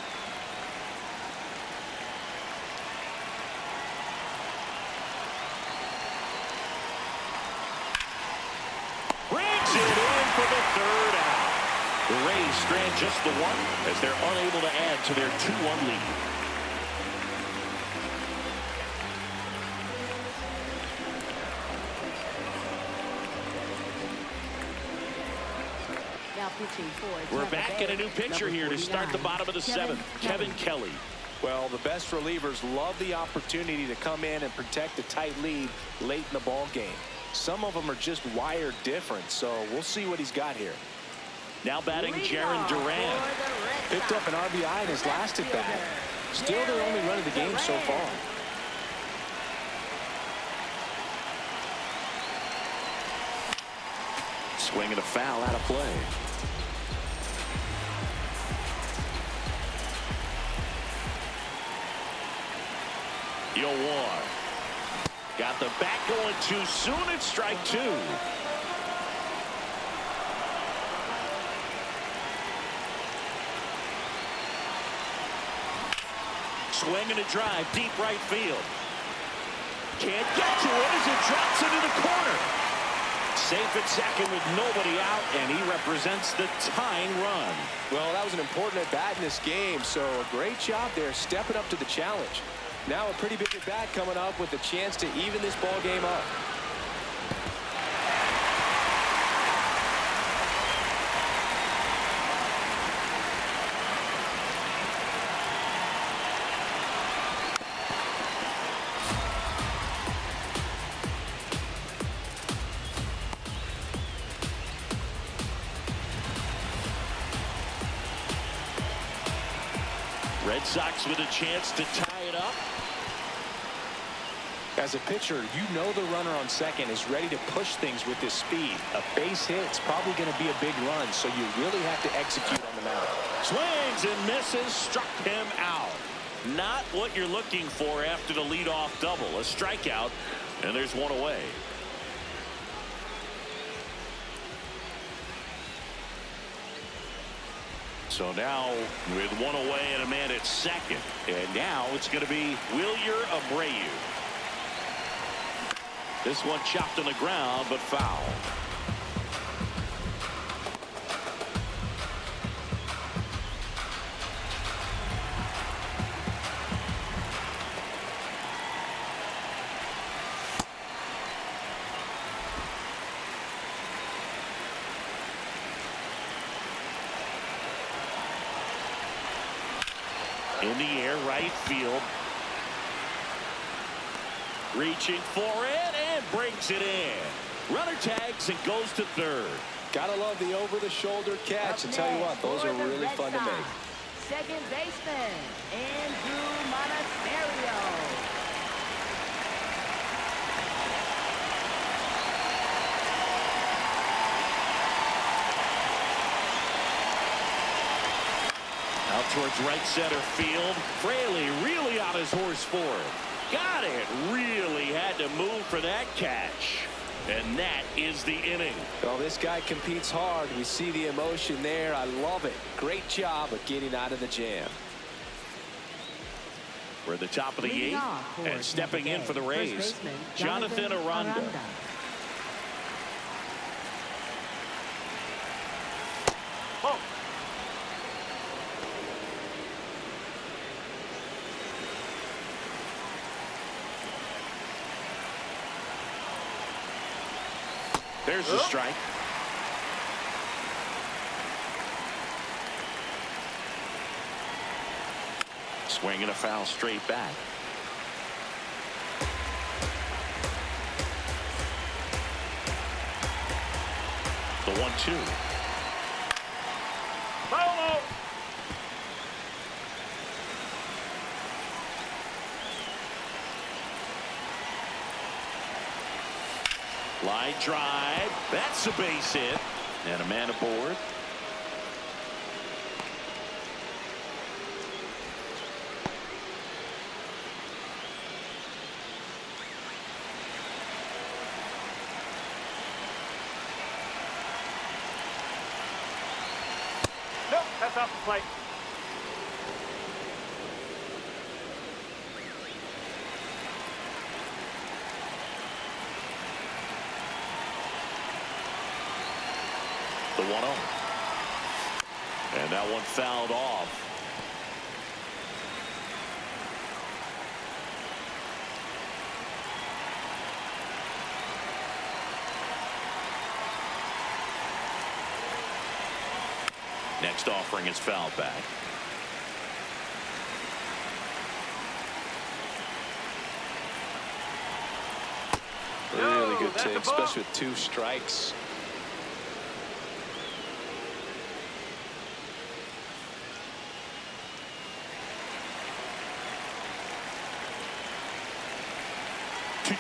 Brings it in for the 3rd out. The Rays strand just the 1 as they're unable to add to their 2-1 lead. We're back in a new pitcher here to start the bottom of the 7th. Kevin Kelly. Well, the best relievers love the opportunity to come in and protect a tight lead late in the ball game. Some of them are just wired different, so we'll see what he's got here. Now batting Jaron Duran. Picked up an RBI in his last at bat. Still their only run of the game so far. Swing and a foul out of play. Yo, 1. Got the bat going too soon. It's strike 2. Swing and a drive deep right field. Can't get to it as it drops into the corner. Safe at second with nobody out, and he represents the tying run. Well, that was an important at-bat in this game, so a great job there stepping up to the challenge. Now a pretty big at-bat coming up with a chance to even this ball game up. Red Sox with a chance to tie it up. As a pitcher, you know the runner on second is ready to push things with his speed. A base hit's probably going to be a big run, so you really have to execute on the mound. Swings and misses, struck him out. Not what you're looking for after the leadoff double. A strikeout, and there's one away. So now with one away and a man at second. And now it's going to be Wilyer Abreu. This one chopped on the ground, but foul. In the air, right field. Reaching for it and brings it in. Runner tags and goes to third. Gotta love the over-the-shoulder catch. And tell you what, those are really fun to make. Second baseman, Andrew Monasterio. Out towards right center field. Fraley really on his horse for it. Got it. Really had to move for that catch. And that is the inning. Well, this guy competes hard. We see the emotion there. I love it. Great job of getting out of the jam. We're at the top of the eighth. And stepping in for the Rays, Jonathan Aranda. Oh. There's the strike. Swinging a foul straight back. The 1-2. Solo. Line drive. That's a base hit. And a man aboard. Nope, that's off the plate. The 1-0. And that one fouled off. Next offering is fouled back. Really good that's a take, ball. especially with 2 strikes.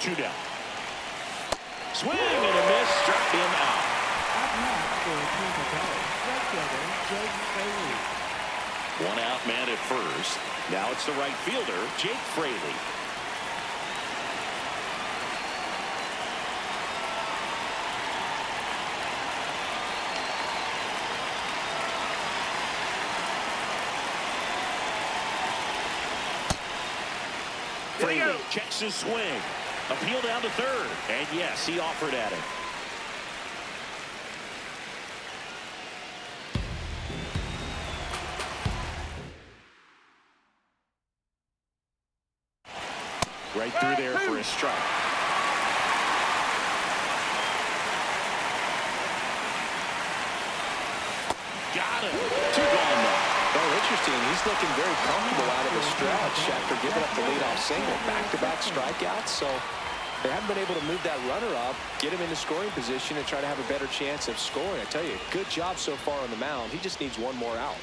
Two down. Swing and a miss, struck him out. Up next for Tampa Bay, right fielder Jake Fraley. One out man at first. Now it's the right fielder, Jake Fraley. Fraley checks his swing. Appeal down to third. And yes, he offered at him. Right through there for a strike. Got him. 2 gone now. Oh, interesting. He's looking very comfortable out of the stretch after giving up the leadoff single. Back-to-back strikeouts, so they haven't been able to move that runner up, get him into scoring position, and try to have a better chance of scoring. I tell you, good job so far on the mound. He just needs one more out.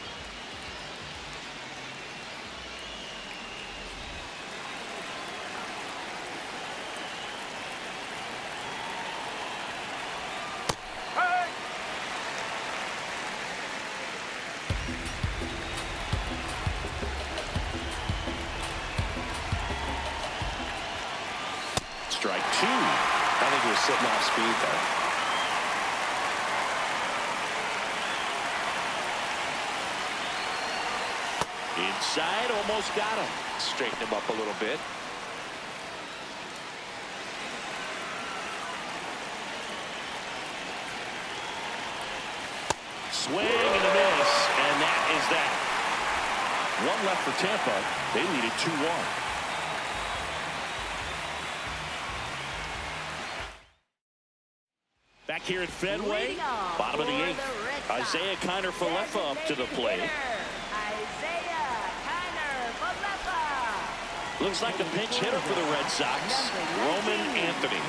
Strike 2. I think he was sitting off speed there. Inside, almost got him. Straighten him up a little bit. Swing and a miss, and that is that. 1 left for Tampa. They lead it 2-1. Back here at Fenway, bottom of the 8th. Isaiah Kiner-Falefa up to the plate. Looks like a pinch hitter for the Red Sox, Roman Anthony.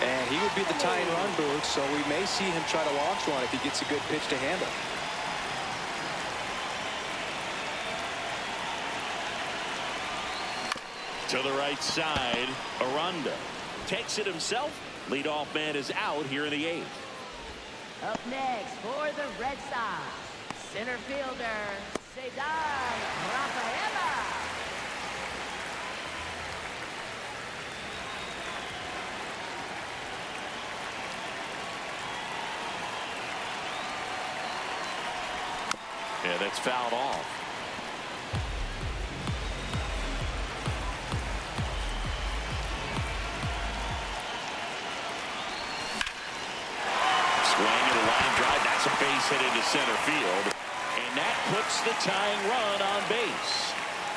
And he would be the tying run, Boog, so we may see him try to launch one if he gets a good pitch to handle. To the right side, Aranda takes it himself. Leadoff man is out here in the 8th. Up next for the Red Sox, center fielder, Cedar Rafaela. Yeah, that's fouled off. Swing and a line drive. That's a base hit into center field. And that puts the tying run on base.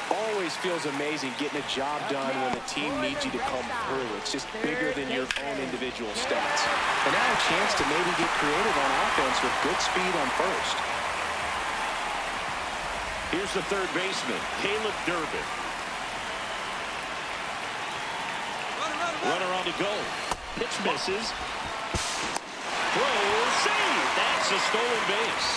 Always feels amazing getting a job done when the team needs you to come through. It's just bigger than your own individual stats. And now a chance to maybe get creative on offense with good speed on first. Here's the third baseman, Caleb Durbin. Runner on the go. Pitch misses. Throw, save. That's a stolen base.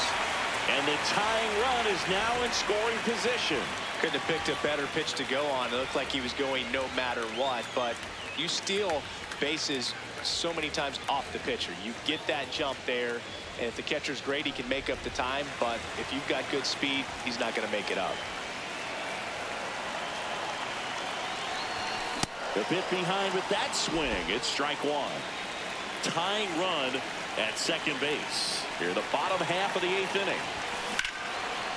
And the tying run is now in scoring position. Couldn't have picked a better pitch to go on. It looked like he was going no matter what, but you steal bases so many times off the pitcher. You get that jump there, and if the catcher's great, he can make up the time, but if you've got good speed, he's not going to make it up. The bit behind with that swing. It's strike 1. Tying run at second base. Here, the bottom half of the 8th inning.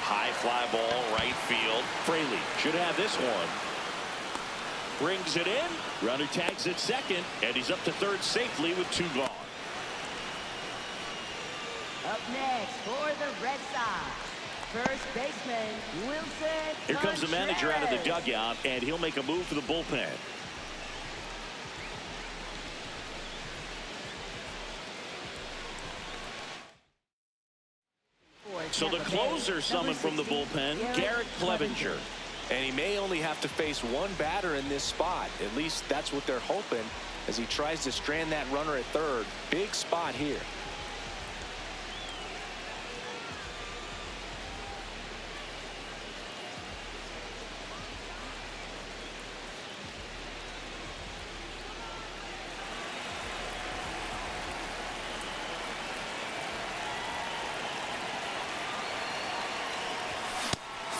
High fly ball, right field. Fraley should have this one. Brings it in. Runner tags at second, and he's up to third safely with 2 gone. Up next for the Red Sox, first baseman, Wilson. Here comes the manager out of the dugout, and he'll make a move for the bullpen. So the closer summoned from the bullpen, Garrett Clevenger. And he may only have to face one batter in this spot. At least that's what they're hoping as he tries to strand that runner at third. Big spot here.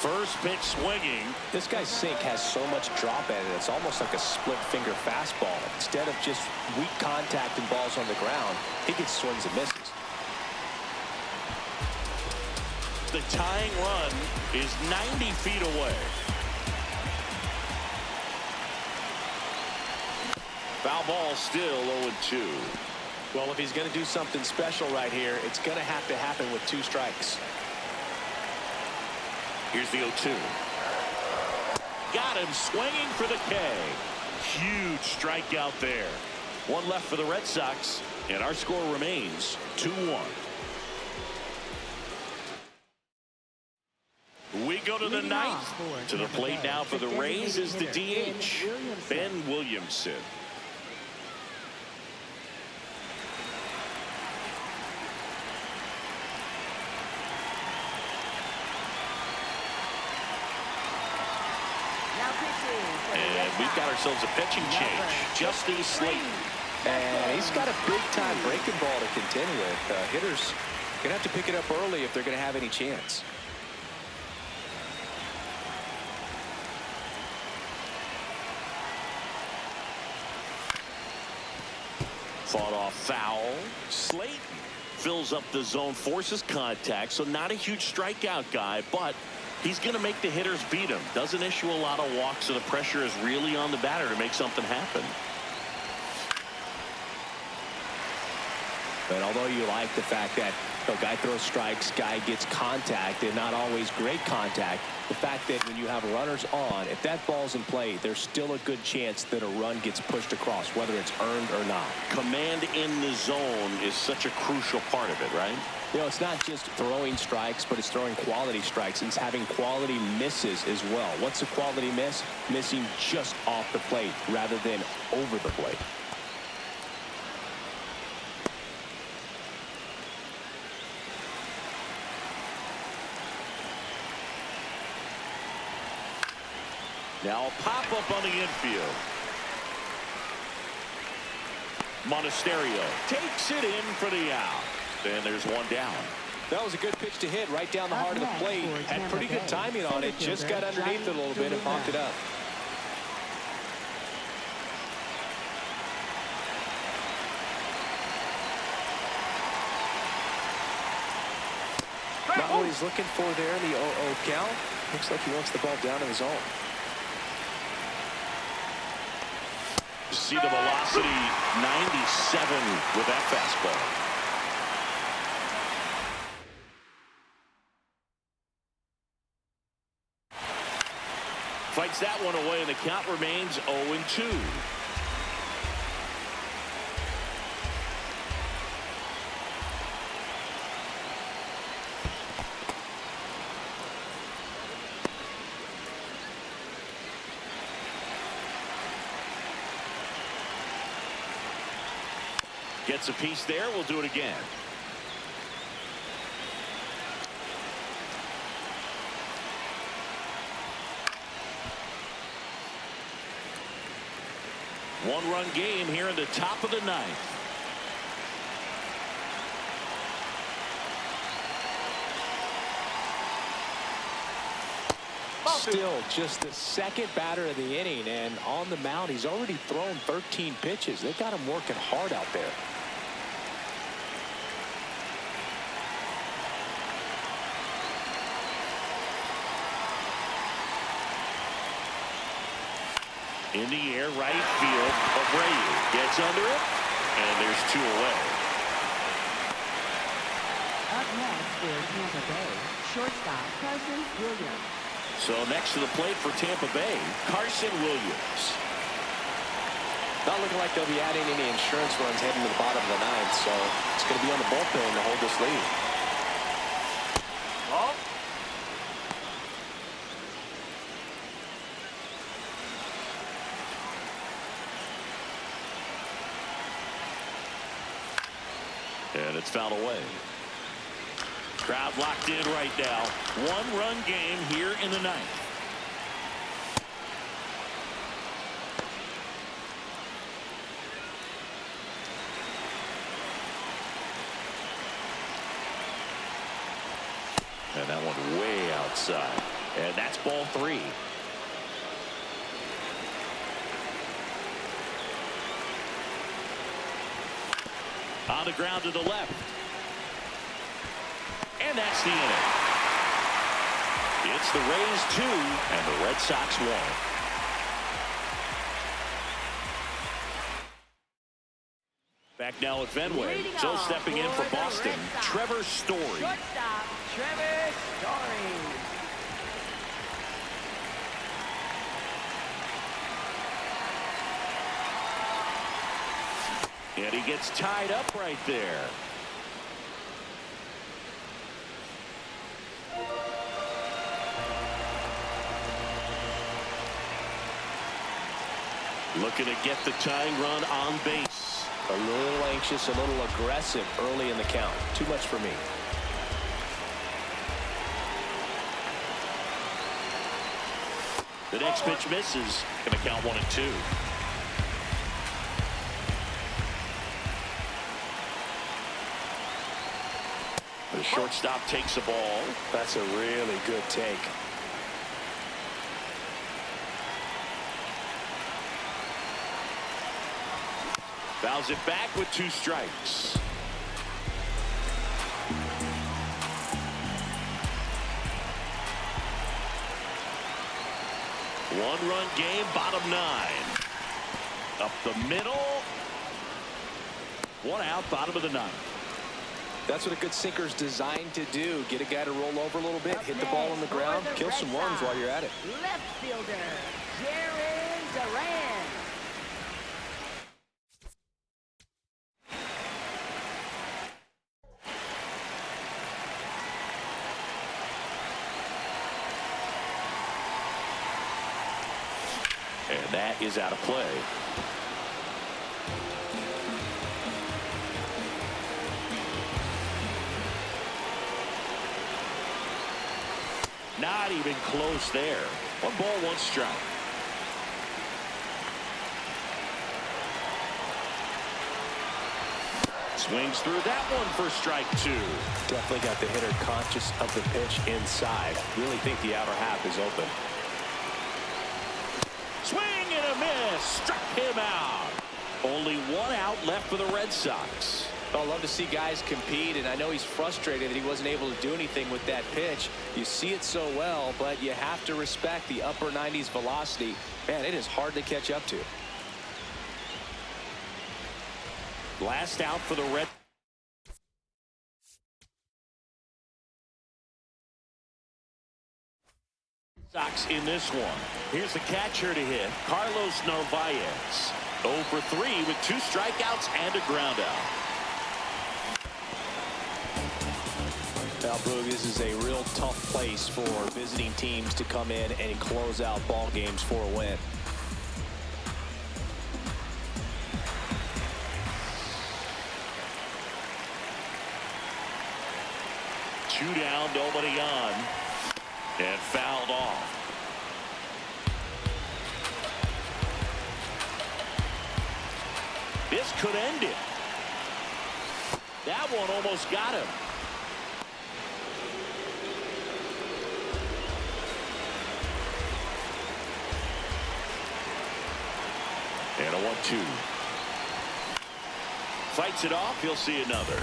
First pitch swinging. This guy's sink has so much drop in it. It's almost like a split finger fastball. Instead of just weak contact and balls on the ground, he gets swings and misses. The tying run is 90 feet away. Foul ball still 0-2. Well, if he's going to do something special right here, it's going to have to happen with 2 strikes. Here's the 0-2. Got him swinging for the K. Huge strikeout there. One left for the Red Sox, and our score remains 2-1. We go to the ninth. To the plate now for the Rays is the DH, Ben Williamson. And we've got ourselves a pitching change. Justin Slayton. And he's got a big-time breaking ball to contend with. Hitters going to have to pick it up early if they're going to have any chance. Fought off foul. Slayton fills up the zone, forces contact, so not a huge strikeout guy, but he's going to make the hitters beat him. Doesn't issue a lot of walks, so the pressure is really on the batter to make something happen. But although you like the fact that a guy throws strikes, guy gets contact, and not always great contact, the fact that when you have runners on, if that ball's in play, there's still a good chance that a run gets pushed across, whether it's earned or not. Command in the zone is such a crucial part of it, right? You know, it's not just throwing strikes, but it's throwing quality strikes. It's having quality misses as well. What's a quality miss? Missing just off the plate rather than over the plate. Now a pop-up on the infield. Monasterio takes it in for the out. And there's one down. That was a good pitch to hit right down the heart of the plate. Had pretty good timing on it. Just got underneath it a little bit and popped it up. Not what he's looking for there in the 0-0 count. Looks like he wants the ball down in the zone. See the velocity, 97 with that fastball. Fights that one away, and the count remains 0-2. Gets a piece there. We'll do it again. One-run game here in the top of the ninth. Still just the second batter of the inning, and on the mound he's already thrown 13 pitches. They've got him working hard out there. In the air, right field. Abreu gets under it, and there's two away. Up next for Tampa Bay, shortstop Carson Williams. So next to the plate for Tampa Bay, Carson Williams. Not looking like they'll be adding any insurance runs heading to the bottom of the ninth, so it's going to be on the bullpen to hold this lead. Oh. And it's fouled away. Crowd locked in right now. One-run game here in the ninth. And that one way outside. And that's ball three. On the ground to the left. And that's the inning. It's the Rays 2 and the Red Sox 1. Back now at Fenway. So stepping in for Boston, Trevor Story. Shortstop Trevor Story. And he gets tied up right there. Looking to get the tying run on base. A little anxious, a little aggressive early in the count. Too much for me. The next pitch misses. Going to count 1-2. The shortstop takes the ball. That's a really good take. Fouls it back with 2 strikes. One-run game, bottom 9. Up the middle. 1 out, bottom of the 9th. That's what a good sinker's designed to do. Get a guy to roll over a little bit, hit the ball on the ground, kill some runs while you're at it. Left fielder, Jared Duran. And that is out of play. Not even close there. 1 ball, 1 strike. Swings through that one for strike 2. Definitely got the hitter conscious of the pitch inside. Really think the outer half is open. Swing and a miss. Struck him out. Only 1 out left for the Red Sox. I love to see guys compete, and I know he's frustrated that he wasn't able to do anything with that pitch. You see it so well, but you have to respect the upper 90s velocity. Man, it is hard to catch up to. Last out for the Red Sox in this one. Here's the catcher to hit, Carlos Narvaez. 0 for 3 with 2 strikeouts and a ground out. Now, Boog, this is a real tough place for visiting teams to come in and close out ball games for a win. Two down, nobody on, and fouled off. This could end it. That one almost got him. And a 1-2. Fights it off. You'll see another.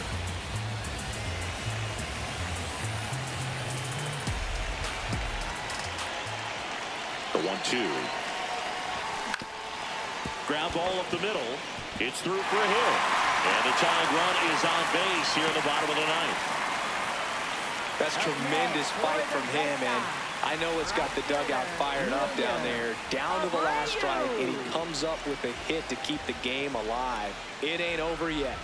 The 1-2. Ground ball up the middle. It's through for a hit. And the tying run is on base here in the bottom of the 9th. That's tremendous fight from him, and I know it's got the dugout fired up down there. Down to the last strike, and he comes up with a hit to keep the game alive. It ain't over yet.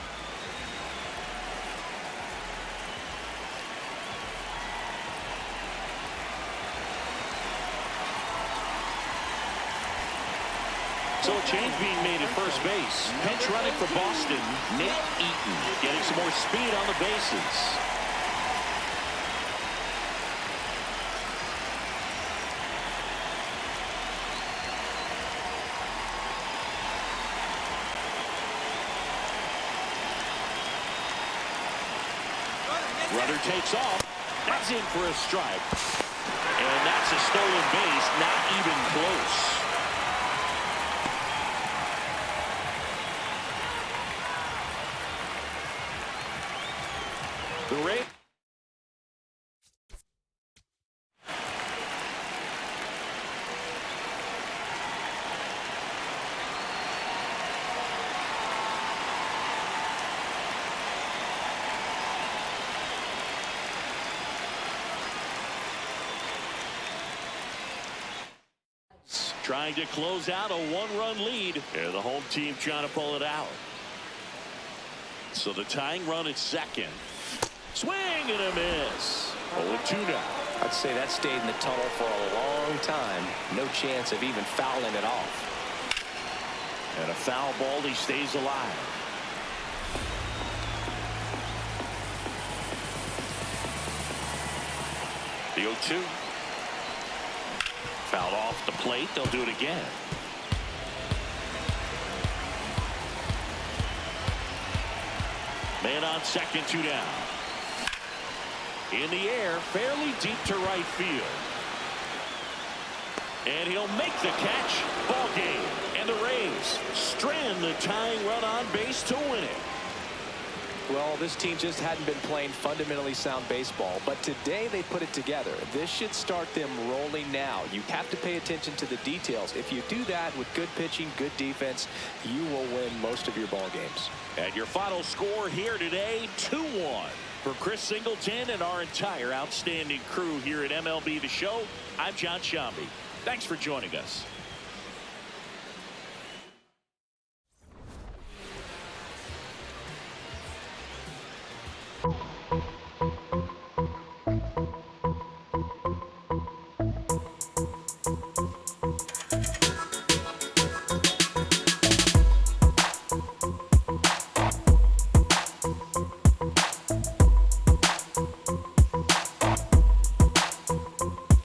So a change being made at first base. Pinch running for Boston, Nate Eaton getting some more speed on the bases. Runner takes off. That's in for a strike. And that's a stolen base, not even close. The Rays. Trying to close out a 1-run lead. And the home team trying to pull it out. So the tying run at second. Swing and a miss. 0-2 now. I'd say that stayed in the tunnel for a long time. No chance of even fouling it off. And a foul ball, he stays alive. The 0-2. Fouled off the plate. They'll do it again. Man on second, 2 down. In the air, fairly deep to right field. And he'll make the catch. Ball game. And the Rays strand the tying run on base to win it. Well, this team just hadn't been playing fundamentally sound baseball, but today they put it together. This should start them rolling now. You have to pay attention to the details. If you do that with good pitching, good defense, you will win most of your ball games. And your final score here today, 2-1. For Chris Singleton and our entire outstanding crew here at MLB The Show, I'm John Shambi. Thanks for joining us.